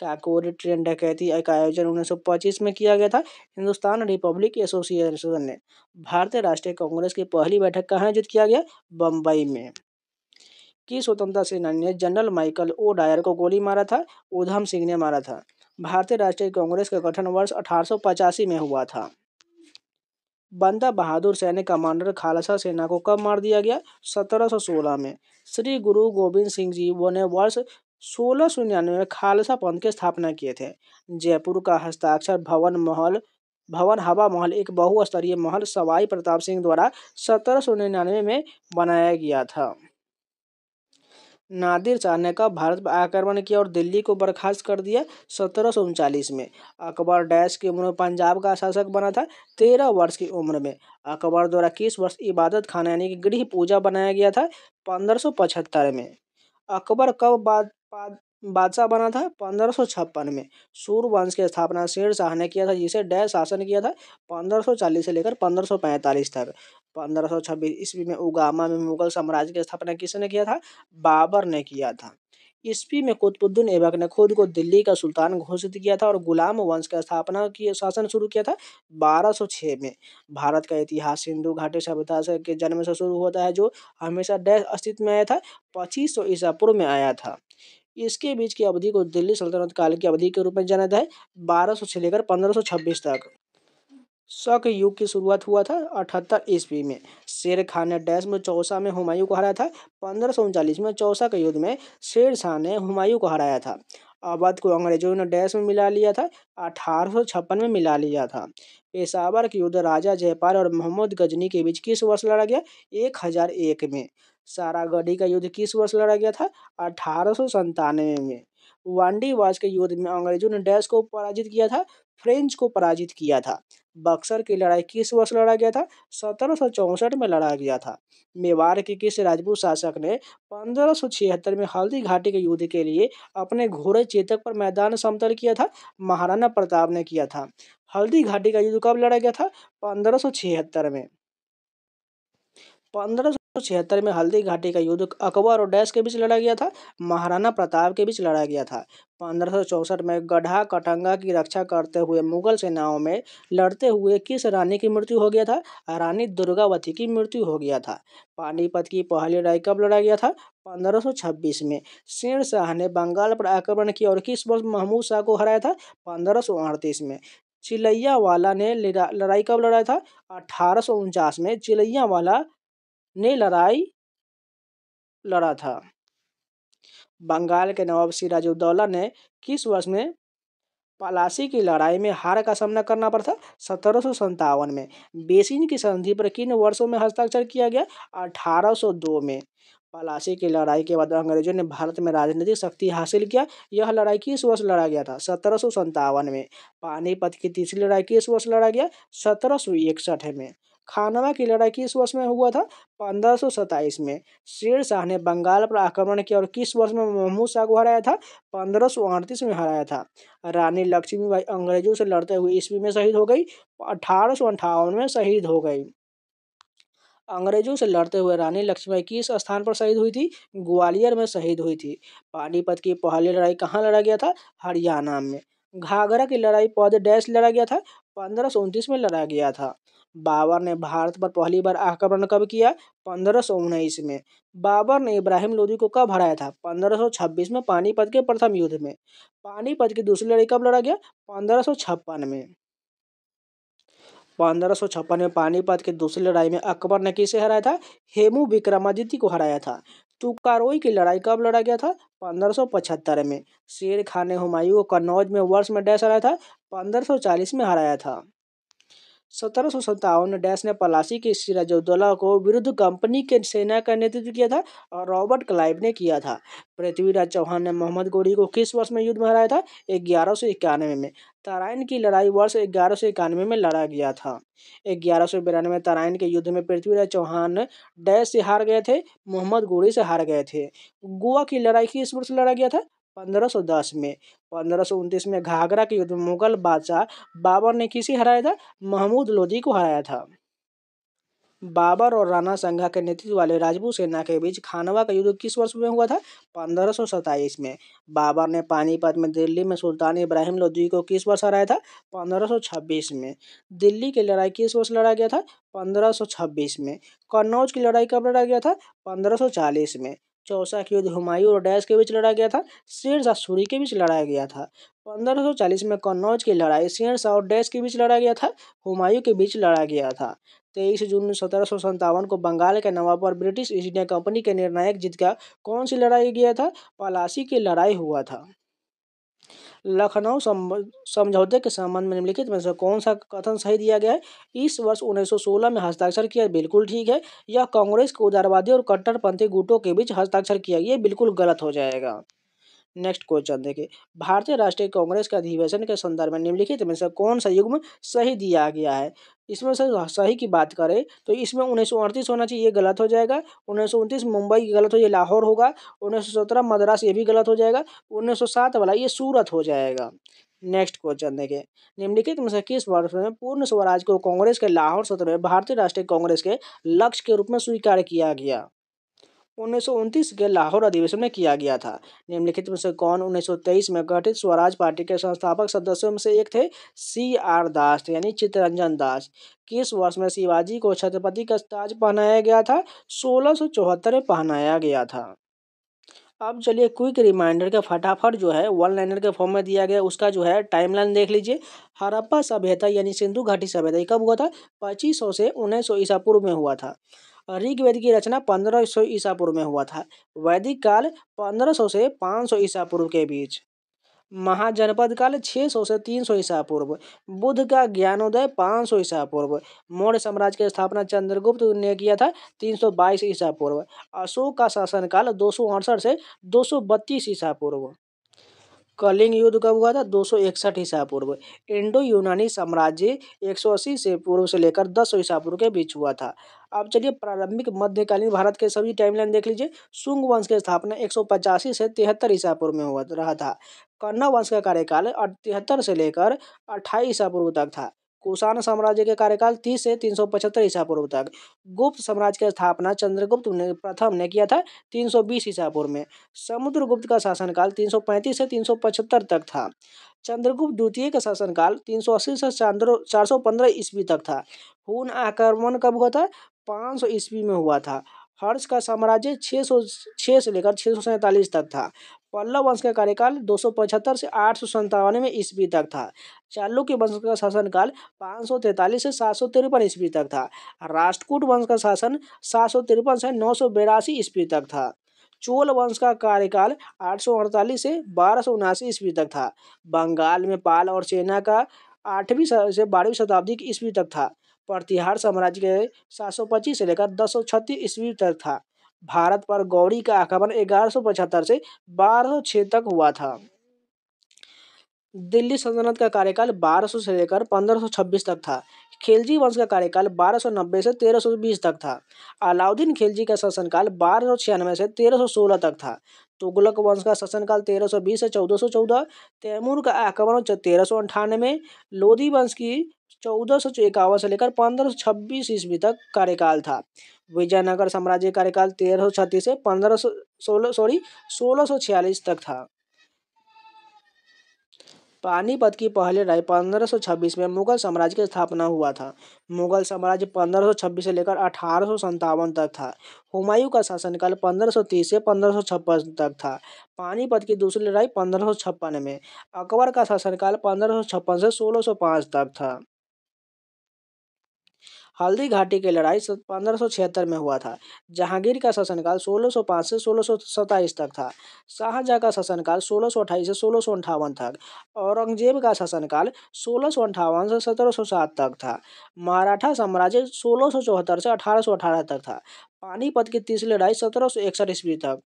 Speaker 1: काकोरी ट्रेन डकैती का आयोजन 1925 में किया गया था। हिंदुस्तान रिपब्लिक एसोसिएशन ने। भारतीय राष्ट्रीय कांग्रेस की पहली बैठक कहाँ आयोजित किया गया? बम्बई में। की स्वतंत्रता सेनानी ने जनरल माइकल ओ डायर को गोली मारा था? उधम सिंह ने मारा था। भारतीय राष्ट्रीय कांग्रेस का गठन वर्ष 1885 में हुआ था। बंदा बहादुर सैनिक कमांडर खालसा सेना को कब मार दिया गया? 1716 में। श्री गुरु गोविंद सिंह जी वो ने वर्ष 1699 में खालसा पंथ की स्थापना किए थे। जयपुर का हस्ताक्षर भवन हवा महल एक बहुस्तरीय महल सवाई प्रताप सिंह द्वारा 1799 में बनाया गया था। नादिर शाह ने कब भारत पर आक्रमण किया और दिल्ली को बर्खास्त कर दिया? 1739 में। अकबर डैश की उम्र में पंजाब का शासक बना था? 13 वर्ष की उम्र में। अकबर द्वारा किस वर्ष इबादत खाना यानी कि गृह पूजा बनाया गया था? 1575 में। अकबर कब बादशाह बना था? 1556 में। सूर्यवंश की स्थापना शेर शाह ने किया था जिसे डैश शासन किया था 1540 से लेकर 1545 तक। 1526 ईस्वी में उगामा में मुगल साम्राज्य की स्थापना किसने किया था? बाबर ने किया था। ईस्वी में कुतुबुद्दीन ऐबक ने खुद को दिल्ली का सुल्तान घोषित किया था और गुलाम वंश का स्थापना की शासन शुरू किया था 1206 में। भारत का इतिहास सिंधु घाटी सभ्यता के जन्म से शुरू होता है जो हमेशा डैश अस्तित्व में आया था 2500 ईसा पूर्व में आया था। इसके बीच की अवधि को दिल्ली सल्तनत काल की अवधि के रूप में जाना जाता है 1200 से लेकर 1526 तक। शक युग की शुरुआत हुआ था 78 ईस्वी में। शेर खान ने डैश में चौसा में हुमायूं को हराया था। 1539 में चौसा के युद्ध में शेर शाह ने हुमायूं को हराया था। अवध को अंग्रेजों ने डैश में मिला लिया था 1856 में मिला लिया था। पेशावर के युद्ध राजा जयपाल और मोहम्मद गजनी के बीच किस वर्ष लड़ा गया? 1001 में। सारागढ़ी का युद्ध किस वर्ष लड़ा गया था? 1897 में। वांडी वाज के युद्ध में अंग्रेजों ने डैश को पराजित किया था? फ्रेंच को पराजित किया था। बक्सर की लड़ाई किस वर्ष लड़ा गया था? 1764 में लड़ा गया था। मेवाड़ के किस राजपूत शासक ने 1576 में हल्दी घाटी के युद्ध के लिए अपने घोड़े चेतक पर मैदान समतल किया था? महाराणा प्रताप ने किया था। हल्दी घाटी का युद्ध कब लड़ा गया था? 1576 में। 15 1676 में हल्दी घाटी का युद्ध अकबर और डैश के बीच लड़ा गया था, महाराणा प्रताप के बीच लड़ा गया था। 1564 में गढ़ा कटंगा की रक्षा करते हुए मुगल सेनाओं में लड़ते हुए किस रानी की मृत्यु हो गया था? रानी दुर्गावती की मृत्यु हो गया था। पानीपत की पहली लड़ाई कब लड़ा गया था? 1526 में। शेर शाह ने बंगाल पर आक्रमण किया और किस वर्ष महमूद शाह को हराया था? 1538 में। चिलैयावाला ने लड़ाई कब लड़ा था? 1849 में चिलैयावाला ने लड़ाई लड़ा था। बंगाल के नवाब सिराजुद्दौला ने किस वर्ष में पलासी की लड़ाई में हार का सामना करना पड़ा था? 1757 में। बेसिन की संधि पर किन वर्षों में हस्ताक्षर किया गया? 1802 में। पलासी की लड़ाई के बाद अंग्रेजों ने भारत में राजनीतिक शक्ति हासिल किया। यह लड़ाई किस वर्ष लड़ा गया था? 1757 में। पानीपत की तीसरी लड़ाई किस वर्ष लड़ा गया? 1761 में। खानवा की लड़ाई किस वर्ष में हुआ था? 1527 में। शेर शाह ने बंगाल पर आक्रमण किया और किस वर्ष में महमूद शाह को हराया था? 1538 में हराया था। रानी लक्ष्मीबाई अंग्रेजों से लड़ते हुए ईस्वी में शहीद हो गई, 1858 में शहीद हो गई। अंग्रेजों से लड़ते हुए रानी लक्ष्मीबाई किस स्थान पर शहीद हुई थी? ग्वालियर में शहीद हुई थी। पानीपत की पहली लड़ाई कहाँ लड़ा गया था? हरियाणा में। घाघरा की लड़ाई पौध डैश लड़ा गया था? 1529 में लड़ा गया था। बाबर ने भारत पर पहली बार आक्रमण कब किया? 1519 में। बाबर ने इब्राहिम लोदी को कब हराया था? 1526 में पानीपत के प्रथम युद्ध में। पानीपत की दूसरी लड़ाई कब लड़ा गया? 1556 में। 1556 में पानीपत की दूसरी लड़ाई में अकबर ने किसे हराया था? हेमू विक्रमादित्य को हराया था। तुकारोई की लड़ाई कब लड़ा गया था? 1575 में। शेर खान ने हुमायूं को कन्नौज में वर्ष में डैश हराया था? 1540 में हराया था। 1757 में डैश ने पलासी के सिराजुद्दौला को विरुद्ध कंपनी के सेना का नेतृत्व किया था और रॉबर्ट क्लाइव ने किया था। पृथ्वीराज चौहान ने मोहम्मद गोरी को किस वर्ष में युद्ध में हराया था? 1191 में। तराइन की लड़ाई वर्ष 1191 में लड़ा गया था। 1192 में तराइन के युद्ध में पृथ्वीराज चौहान डैश से हार गए थे, मोहम्मद गोरी से हार गए थे। गोवा की लड़ाई किस वर्ष लड़ा गया था? 1510 में। 1529 में घाघरा के युद्ध में मुगल बादशाह बाबर ने किसे हराया था? महमूद लोदी को हराया था। बाबर और राणा संगा के नेतृत्व वाले राजपूत सेना के बीच खानवा का युद्ध किस वर्ष में हुआ था? 1527 में। बाबर ने पानीपत में दिल्ली में सुल्तान इब्राहिम लोदी को किस वर्ष हराया था? 1526 में। दिल्ली की लड़ाई किस वर्ष लड़ा गया था? 1526 में। कन्नौज की लड़ाई कब लड़ा गया था? 1540 में। चौसा की युद्ध हुमायूं और डैश के बीच लड़ा गया था? शेर शाह सूरी के बीच लड़ाया गया था। 1540 में कन्नौज की लड़ाई शेर शाह और डैश के बीच लड़ा गया था? हुमायूं के बीच लड़ा गया था। 23 जून 1757 को बंगाल के नवाब पर ब्रिटिश ईस्ट इंडिया कंपनी के निर्णायक जीत का कौन सी लड़ाई गया था? पलासी की लड़ाई हुआ था। लखनऊ समझौते के संबंध में निम्नलिखित में से कौन सा कथन सही दिया गया है? इस वर्ष 1916 में हस्ताक्षर किया, बिल्कुल ठीक है। यह कांग्रेस के उदारवादी और कट्टरपंथी गुटों के बीच हस्ताक्षर किया, ये बिल्कुल गलत हो जाएगा। नेक्स्ट क्वेश्चन देखिए, भारतीय राष्ट्रीय कांग्रेस के अधिवेशन के संदर्भ में निम्नलिखित में से कौन सा युग्म सही दिया गया है? इसमें से सही की बात करें तो इसमें 1938 होना चाहिए, ये गलत हो जाएगा। 1929 मुंबई गलत हो, ये लाहौर होगा। 1917 मद्रास, ये भी गलत हो जाएगा। 1907 वाला ये सूरत हो जाएगा। नेक्स्ट क्वेश्चन देखिए, निम्नलिखित में से किस वर्ष में पूर्ण स्वराज को कांग्रेस के लाहौर सत्र में भारतीय राष्ट्रीय कांग्रेस के लक्ष्य के रूप में स्वीकार किया गया? 1929 के लाहौर अधिवेशन में किया गया था। निम्नलिखित में से कौन 1923 में गठित स्वराज पार्टी के संस्थापक सदस्यों में से एक थे? CR दास यानी चित्तरंजन दास। किस वर्ष में शिवाजी को छत्रपति का ताज पहनाया गया था? 1674 में पहनाया गया था। अब चलिए क्विक रिमाइंडर का फटाफट जो है वन लाइनर के फॉर्म में दिया गया, उसका जो है टाइमलाइन देख लीजिए। हड़प्पा सभ्यता यानी सिंधु घाटी सभ्यता कब हुआ था? 2500 से 1900 ईसा पूर्व में हुआ था। ऋग्वेद की रचना 1500 ईसा पूर्व में हुआ था। वैदिक काल 1500 से 500 ईसा पूर्व के बीच। महाजनपद काल 600 से 300 ईसा पूर्व। बुद्ध का ज्ञानोदय 500 ईसा पूर्व। मौर्य साम्राज्य की स्थापना चंद्रगुप्त ने किया था 322 ईसा पूर्व। अशोक का शासनकाल 268 से 232 ईसा पूर्व। कलिंग युद्ध कब हुआ था? 261 ईसा पूर्व। इंडो यूनानी साम्राज्य 180 से पूर्व से लेकर 10 ईसा पूर्व के बीच हुआ था। अब चलिए प्रारंभिक मध्यकालीन भारत के सभी टाइमलाइन देख लीजिए। शुंग वंश की स्थापना 185 से 73 ईसा पूर्व में हुआ रहा था। कन्नौ वंश का कार्यकाल 73 से लेकर 28 ईसा पूर्व तक था। कुषाण साम्राज्य के कार्यकाल 30 से 375 ईसा पूर्व तक। गुप्त साम्राज्य की स्थापना चंद्रगुप्त ने प्रथम ने किया था 320 ईसा पूर्व में। समुद्रगुप्त का शासनकाल 335 से 375 तक था। चंद्रगुप्त द्वितीय का शासनकाल 380 से 415 ईस्वी तक था। हुन आक्रमण कब हुआ था? 500 ईस्वी में हुआ था। हर्ष का साम्राज्य 606 से लेकर 647 तक था। पल्लव वंश का कार्यकाल 275 से 897 में ईस्वी तक था। चालुक्य वंश का शासनकाल 543 से 753 ईस्वी तक था। राष्ट्रकूट वंश का शासन 753 से 982 ईस्वी तक था। चोल वंश का कार्यकाल 848 से 1279 ईस्वी तक था। बंगाल में पाल और सेना का 8वीं से 12वीं शताब्दी की ईस्वी तक था। प्रतिहार साम्राज्य के 725 से लेकर 1036 ईस्वी तक था। भारत पर गौरी का आक्रमण 1175 से 1206 तक हुआ था। दिल्ली सल्तनत का कार्यकाल 1200 से लेकर 1526 तक था। खिलजी वंश का कार्यकाल 1290 से 1320 तक था। अलाउद्दीन खिलजी का शासनकाल 1296 से 1316 तक था। तुगलक वंश का शासनकाल 1320 से 1414। तैमूर का आक्रमण 1398। लोधी वंश की 1451 से लेकर 1526 ईस्वी तक कार्यकाल था। विजयनगर साम्राज्य कार्यकाल 1336 से 1646 तक था। पानीपत की पहली लड़ाई 1526 में मुगल साम्राज्य की स्थापना हुआ था। मुगल साम्राज्य 1526 से लेकर 1857 तक था। हुमायूं का शासनकाल 1530 से 1556 तक था। पानीपत की दूसरी लड़ाई 1556 में। अकबर का शासनकाल 1556 से 1605 तक था। हल्दी घाटी की लड़ाई 1576 में हुआ था। जहांगीर का शासनकाल 1605 से 1627 तक था। शाहजहां का शासनकाल 1628 से 1658 तक। औरंगजेब का शासनकाल 1658 से 1707 तक था। मराठा साम्राज्य 1674 से 1818 तक था। पानीपत की तीसरी लड़ाई 1761 ईस्वी तक।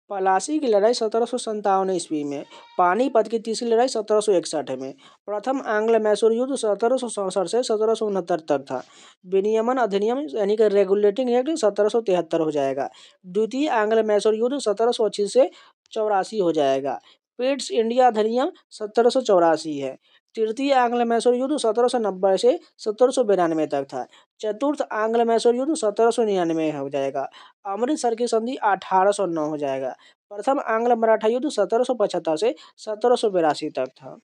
Speaker 1: पलासी की लड़ाई 1757 ईस्वी में। पानीपत की तीसरी लड़ाई 1761 में। प्रथम आंग्ल मैसूर युद्ध 1767 से 1769 तक था। विनियमन अधिनियम यानी कि रेगुलेटिंग एक्ट 1773 हो जाएगा। द्वितीय आंग्ल मैसूर युद्ध 1780 से 84 हो जाएगा। पिट्स इंडिया अधिनियम 1784 है। तृतीय आंग्ल मैसूर युद्ध 1790 से 1792 तक था। चतुर्थ आंग्ल मैसूर युद्ध 1799 हो जाएगा। अमृतसर की संधि 1809 हो जाएगा। प्रथम आंग्ल मराठा युद्ध 1775 से 1782 तक था।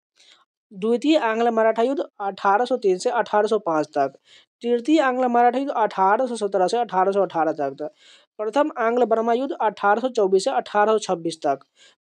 Speaker 1: द्वितीय आंग्ल मराठा युद्ध 1803 से 1805 तक। तृतीय आंग्ल मराठा युद्ध 1817 से 1818 तक था। प्रथम आंग्ल बर्मा युद्ध 1824 से 1826 तक।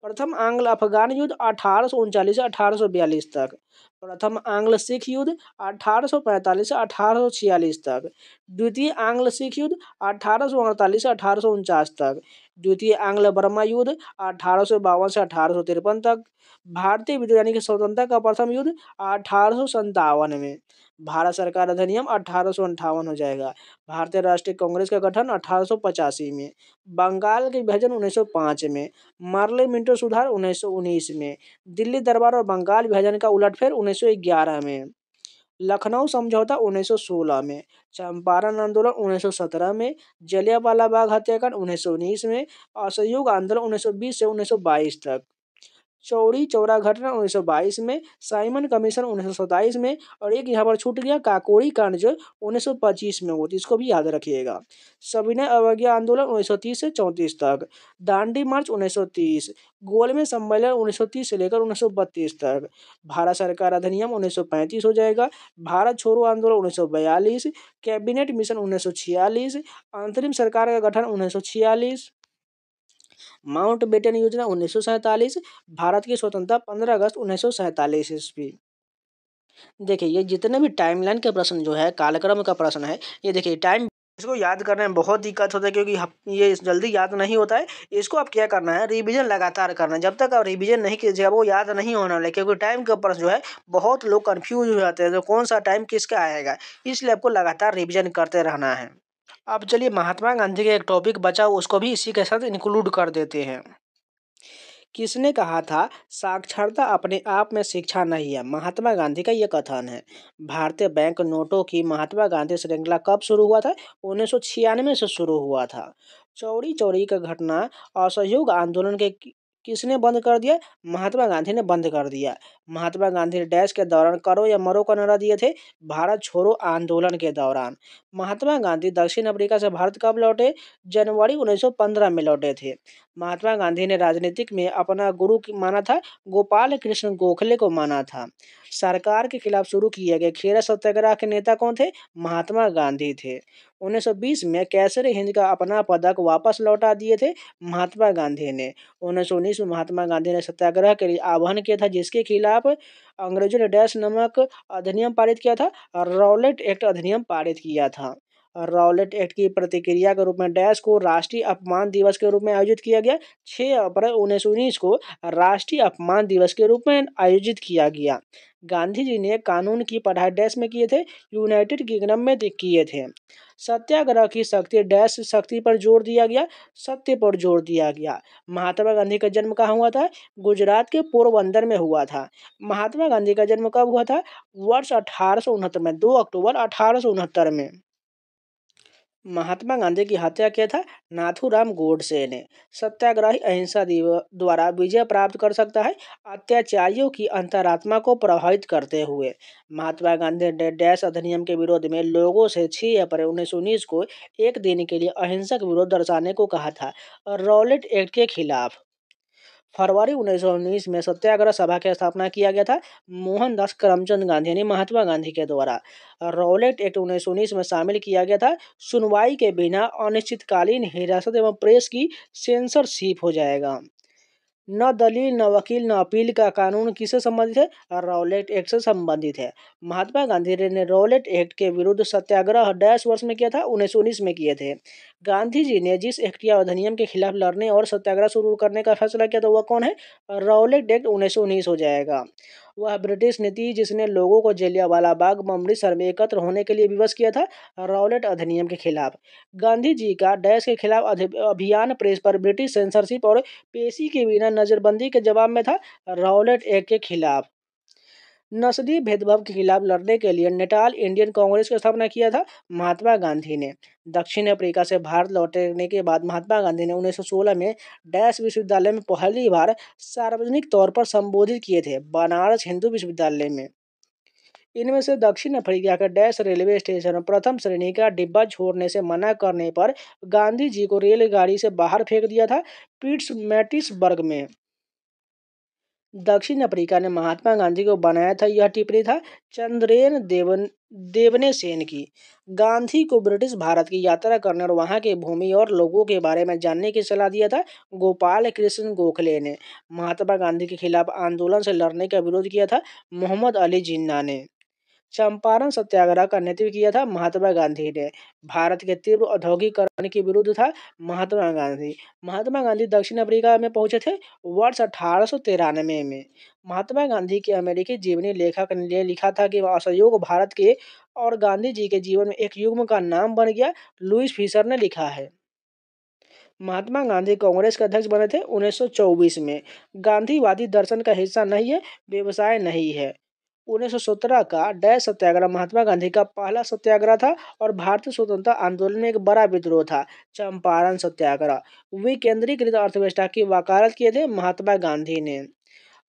Speaker 1: प्रथम आंग्ल अफगान युद्ध 1839 से 1842 तक। प्रथम आंग्ल सिख युद्ध 1845 से 1846 तक। द्वितीय आंग्ल सिख युद्ध 1848 से 1849 तक। द्वितीय आंग्ल बर्मा युद्ध 1852 से 1853 तक। भारतीय विद्रोह यानी कि स्वतंत्रता का प्रथम युद्ध 1857 में। भारत सरकार अधिनियम 1858 हो जाएगा। भारतीय राष्ट्रीय कांग्रेस का गठन 1885 में। बंगाल के विभाजन 1905 में। मार्ले मिंटो सुधार 1919 में। दिल्ली दरबार और बंगाल विभाजन का उलटफेर 1911 में। लखनऊ समझौता 1916 में। चंपारण आंदोलन 1917 में। जलियांवाला बाग हत्याकांड 1919 में। असहयोग आंदोलन 1920 से 1922 तक। चौरी चौरा घटना 1922 में। साइमन कमीशन 1927 में। और एक यहाँ पर छूट गया काकोरी कांड जो 1925 में हुआ, इसको भी याद रखिएगा। सविनय अवज्ञा आंदोलन 1930 से 34 तक। दांडी मार्च 1930। गोलमेज सम्मेलन 1930 से लेकर 1932 तक। भारत सरकार अधिनियम 1935 हो जाएगा। भारत छोड़ो आंदोलन 1942। Cabinet mission 1946। अंतरिम सरकार का गठन 1946। माउंटबेटन योजना 1947। भारत की स्वतंत्रता 15 अगस्त 1947 ईस्वी। देखिए ये जितने भी टाइमलाइन के प्रश्न जो है, कालक्रम का प्रश्न है, ये देखिए टाइम इसको याद करने में बहुत दिक्कत होता है क्योंकि ये जल्दी याद नहीं होता है। इसको आप क्या करना है, रिवीजन लगातार करना है। जब तक आप रिवीजन नहीं कीजिएगा वो याद नहीं होने वाला है, क्योंकि टाइम का प्रश्न जो है बहुत लोग कंफ्यूज हो जाते हैं तो कौन सा टाइम किसका आएगा, इसलिए आपको लगातार रिवीजन करते रहना है। अब चलिए महात्मा गांधी का एक टॉपिक बचा उसको भी इसी के साथ इंक्लूड कर देते हैं। किसने कहा था साक्षरता अपने आप में शिक्षा नहीं है? महात्मा गांधी का यह कथन है। भारतीय बैंक नोटों की महात्मा गांधी श्रृंखला कब शुरू हुआ था? 1996 से शुरू हुआ था। चौरी चौरी का घटना असहयोग आंदोलन के किसने बंद कर दिया? महात्मा गांधी ने बंद कर दिया। महात्मा गांधी ने डैश के दौरान करो या मरो का नारा दिए थे? भारत छोड़ो आंदोलन के दौरान। महात्मा गांधी दक्षिण अफ्रीका से भारत कब लौटे? जनवरी 1915 में लौटे थे। महात्मा गांधी ने राजनीतिक में अपना गुरु माना था? गोपाल कृष्ण गोखले को माना था। सरकार के खिलाफ शुरू किए गए खेरा सत्याग्रह के नेता कौन थे? महात्मा गांधी थे। 1920 में कैसर हिंद का अपना पदक वापस लौटा दिए थे महात्मा गांधी ने। 1919 में महात्मा गांधी ने सत्याग्रह के लिए आह्वान किया था, जिसके खिलाफ अंग्रेजों ने डैश नामक अधिनियम पारित किया था और रॉलेट एक्ट अधिनियम पारित किया था। रॉलेट एक्ट की प्रतिक्रिया के रूप में डैश को राष्ट्रीय अपमान दिवस के रूप में आयोजित किया गया। 6 अप्रैल 1919 को राष्ट्रीय अपमान दिवस के रूप में आयोजित किया गया। गांधी जी ने कानून की पढ़ाई डैश में किए थे? यूनाइटेड किंगडम में किए थे। सत्याग्रह की शक्ति डैश शक्ति पर जोर दिया गया? सत्य पर जोर दिया गया। महात्मा गांधी का जन्म कहाँ हुआ था? गुजरात के पोरबंदर में हुआ था। महात्मा गांधी का जन्म कब हुआ था? वर्ष 1869 में, 2 अक्टूबर 1869 में। महात्मा गांधी की हत्या किया था? नाथूराम गोडसे ने। सत्याग्रही अहिंसा द्वारा विजय प्राप्त कर सकता है? अत्याचारियों की अंतरात्मा को प्रभावित करते हुए। महात्मा गांधी ने डैश अधिनियम के विरोध में लोगों से 6 अप्रैल 1919 को एक दिन के लिए अहिंसक विरोध दर्शाने को कहा था। रॉलेट एक्ट के खिलाफ फरवरी 1919 में सत्याग्रह सभा की स्थापना किया गया था मोहनदास करमचंद गांधी यानी महात्मा गांधी के द्वारा। रॉलेट एक्ट 1919 में शामिल किया गया था, सुनवाई के बिना अनिश्चितकालीन हिरासत एवं प्रेस की सेंसरशिप हो जाएगा। न दलील, न वकील, न अपील का कानून किससे संबंधित है? रॉलेट एक्ट से संबंधित है। महात्मा गांधी ने रॉलेट एक्ट के विरुद्ध सत्याग्रह डैश वर्ष में किया था? 1919 में किए थे। गांधी जी ने जिस एक्ट या अधिनियम के खिलाफ लड़ने और सत्याग्रह शुरू करने का फैसला किया था वह कौन है? रॉलेट एक्ट 1919 हो जाएगा। वह ब्रिटिश नीति जिसने लोगों को जलियांवाला बाग अमृतसर में एकत्र होने के लिए विवश किया था, रॉलेट अधिनियम के खिलाफ। गांधी जी का डैश के खिलाफ अभियान प्रेस पर ब्रिटिश सेंसरशिप और पेशी के बिना नजरबंदी के जवाब में था, रॉलेट एक्ट के खिलाफ। नस्लीय भेदभाव के खिलाफ लड़ने के लिए नेटाल इंडियन कांग्रेस की स्थापना किया था महात्मा गांधी ने। दक्षिण अफ्रीका से भारत लौटने के बाद महात्मा गांधी ने 1916 में डैश विश्वविद्यालय में पहली बार सार्वजनिक तौर पर संबोधित किए थे, बनारस हिंदू विश्वविद्यालय में। इनमें से दक्षिण अफ्रीका के डैश रेलवे स्टेशन में प्रथम श्रेणी का डिब्बा छोड़ने से मना करने पर गांधी जी को रेलगाड़ी से बाहर फेंक दिया था मैटिसबर्ग में। दक्षिण अफ्रीका ने महात्मा गांधी को बनाया था, यह टिप्पणी था चंद्रेन देवने सेन की। गांधी को ब्रिटिश भारत की यात्रा करने और वहां के भूमि और लोगों के बारे में जानने की सलाह दिया था गोपाल कृष्ण गोखले ने। महात्मा गांधी के खिलाफ आंदोलन से लड़ने का विरोध किया था मोहम्मद अली जिन्ना ने। चंपारण सत्याग्रह का नेतृत्व किया था महात्मा गांधी ने। भारत के तीव्र औद्योगिकरण के विरुद्ध था महात्मा गांधी। महात्मा गांधी दक्षिण अफ्रीका में पहुंचे थे वर्ष 1893 में। महात्मा गांधी के अमेरिकी जीवनी लेखक ने लिखा था कि असहयोग भारत के और गांधी जी के जीवन में एक युग्म का नाम बन गया। लुईस फिशर ने लिखा है। महात्मा गांधी कांग्रेस के अध्यक्ष बने थे 1924 में। गांधीवादी दर्शन का हिस्सा नहीं है, व्यवसाय नहीं है। 1917 का डैश सत्याग्रह महात्मा गांधी का पहला सत्याग्रह था और भारतीय स्वतंत्रता आंदोलन में एक बड़ा विद्रोह था। चंपारण सत्याग्रह विकेंद्रीकृत अर्थव्यवस्था की वकालत किए थे महात्मा गांधी ने।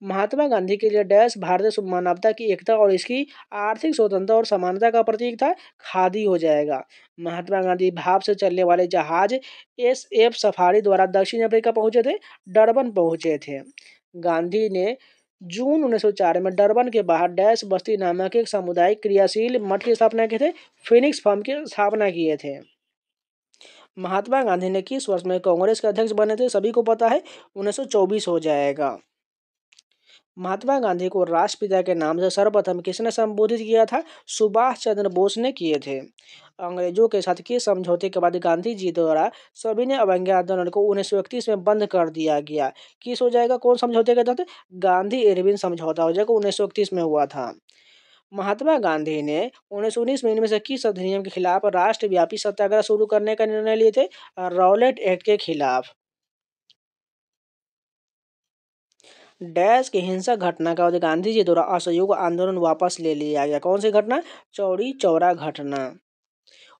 Speaker 1: महात्मा गांधी के लिए डैश भारतीय मानवता की एकता और इसकी आर्थिक स्वतंत्रता और समानता का प्रतीक था, खादी हो जाएगा। महात्मा गांधी भाप से चलने वाले जहाज एसएफ सफारी द्वारा दक्षिण अफ्रीका पहुंचे थे, डरबन पहुंचे थे। गांधी ने जून 1904 में डरबन के बाहर डैश बस्ती नामक एक सामुदायिक क्रियाशील मठ की स्थापना की थे, फिनिक्स फर्म की स्थापना किए थे। महात्मा गांधी ने किस वर्ष में कांग्रेस के अध्यक्ष बने थे? सभी को पता है, 1924 हो जाएगा। महात्मा गांधी को राष्ट्रपिता के नाम से सर्वप्रथम किसने संबोधित किया था? सुभाष चंद्र बोस ने किए थे। अंग्रेजों के साथ किए समझौते के बाद गांधी जी द्वारा सविनय अवज्ञा आंदोलन को 1931 में बंद कर दिया गया। किस हो जाएगा? कौन समझौते के तहत? गांधी इरविन समझौता हो जाएगा, 1931 में हुआ था। महात्मा गांधी ने 1919 में इनमें से किस अधिनियम के खिलाफ राष्ट्रव्यापी सत्याग्रह शुरू करने का निर्णय लिए थे? रॉलेट एक्ट के खिलाफ। डैश की हिंसक घटना का बाद गांधी जी द्वारा असहयोग आंदोलन वापस ले लिया गया। कौन सी घटना? चौरी चौरा घटना।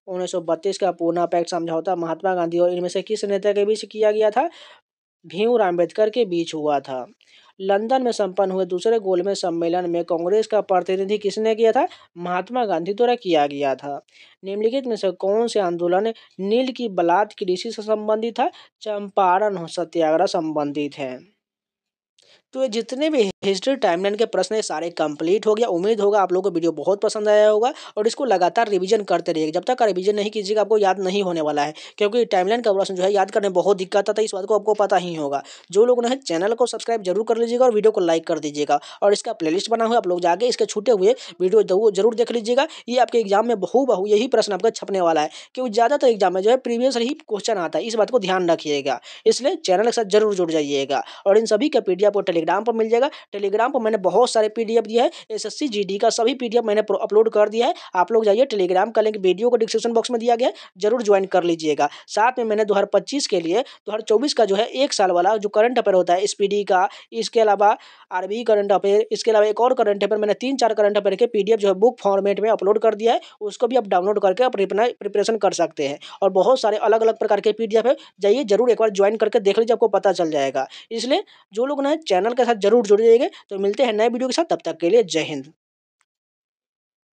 Speaker 1: 1932 का पूना पैक्ट समझौता महात्मा गांधी और इनमें से किस नेता के बीच किया गया था? भीमराव अम्बेडकर के बीच हुआ था। लंदन में संपन्न हुए दूसरे गोलमेज सम्मेलन में कांग्रेस का प्रतिनिधि किसने किया था? महात्मा गांधी द्वारा किया गया था। निम्नलिखित में से कौन से आंदोलन नील की बलात् कृषि से संबंधित था? चंपारण सत्याग्रह संबंधित है। तो ये जितने भी हिस्ट्री टाइमलाइन के प्रश्न है सारे कंप्लीट हो गया। उम्मीद होगा आप लोगों को वीडियो बहुत पसंद आया होगा और इसको लगातार रिवीजन करते रहिएगा। जब तक रिवीजन नहीं कीजिएगा आपको याद नहीं होने वाला है, क्योंकि टाइमलाइन का प्रश्न जो है याद करने में बहुत दिक्कत आता है। इस बात को आपको पता ही होगा। जो लोग ना चैनल को सब्सक्राइब जरूर कर लीजिएगा और वीडियो को लाइक कर दीजिएगा। और इसका प्लेलिस्ट बना हुआ है, आप लोग जाके इसके छूटे हुए वीडियो जरूर देख लीजिएगा। ये आपके एग्जाम में बहू यही प्रश्न आपका छपने वाला है, क्योंकि ज़्यादातर एग्जाम में जो है प्रीवियस ही क्वेश्चन आता है। इस बात को ध्यान रखिएगा, इसलिए चैनल के साथ जरूर जुड़ जाइएगा। और इन सभी का पीडीएफ को टेलीग्राम पर मिल जाएगा। टेलीग्राम पर मैंने बहुत सारे पीडीएफ दिया है। एसएससी जीडी का सभी पीडीएफ मैंने अपलोड कर दिया है। आप लोग जाइए, टेलीग्राम का लिंक वीडियो को डिस्क्रिप्शन बॉक्स में दिया गया है, जरूर ज्वाइन कर लीजिएगा। साथ में मैंने 2025 के लिए 2024 का जो है 1 साल वाला जो करंट अफेयर होता है स्पीडी का, इसके अलावा आरबी करंट अफेयर, इसके अलावा एक और करंट अफेयर मैंने 3-4 करंट अफेयर के पीडीएफ जो है बुक फॉर्मेट में अपलोड कर दिया है। उसको भी आप डाउनलोड करके आप प्रिपरेशन कर सकते हैं। और बहुत सारे अलग अलग प्रकार के पीडीएफ है, जाइए जरूर एक बार ज्वाइन करके देख लीजिए, आपको पता चल जाएगा। इसलिए जो लोग ना चैनल के साथ जरूर जुड़ जाइएगा। तो मिलते हैं नए वीडियो के साथ, तब तक के लिए जय हिंद।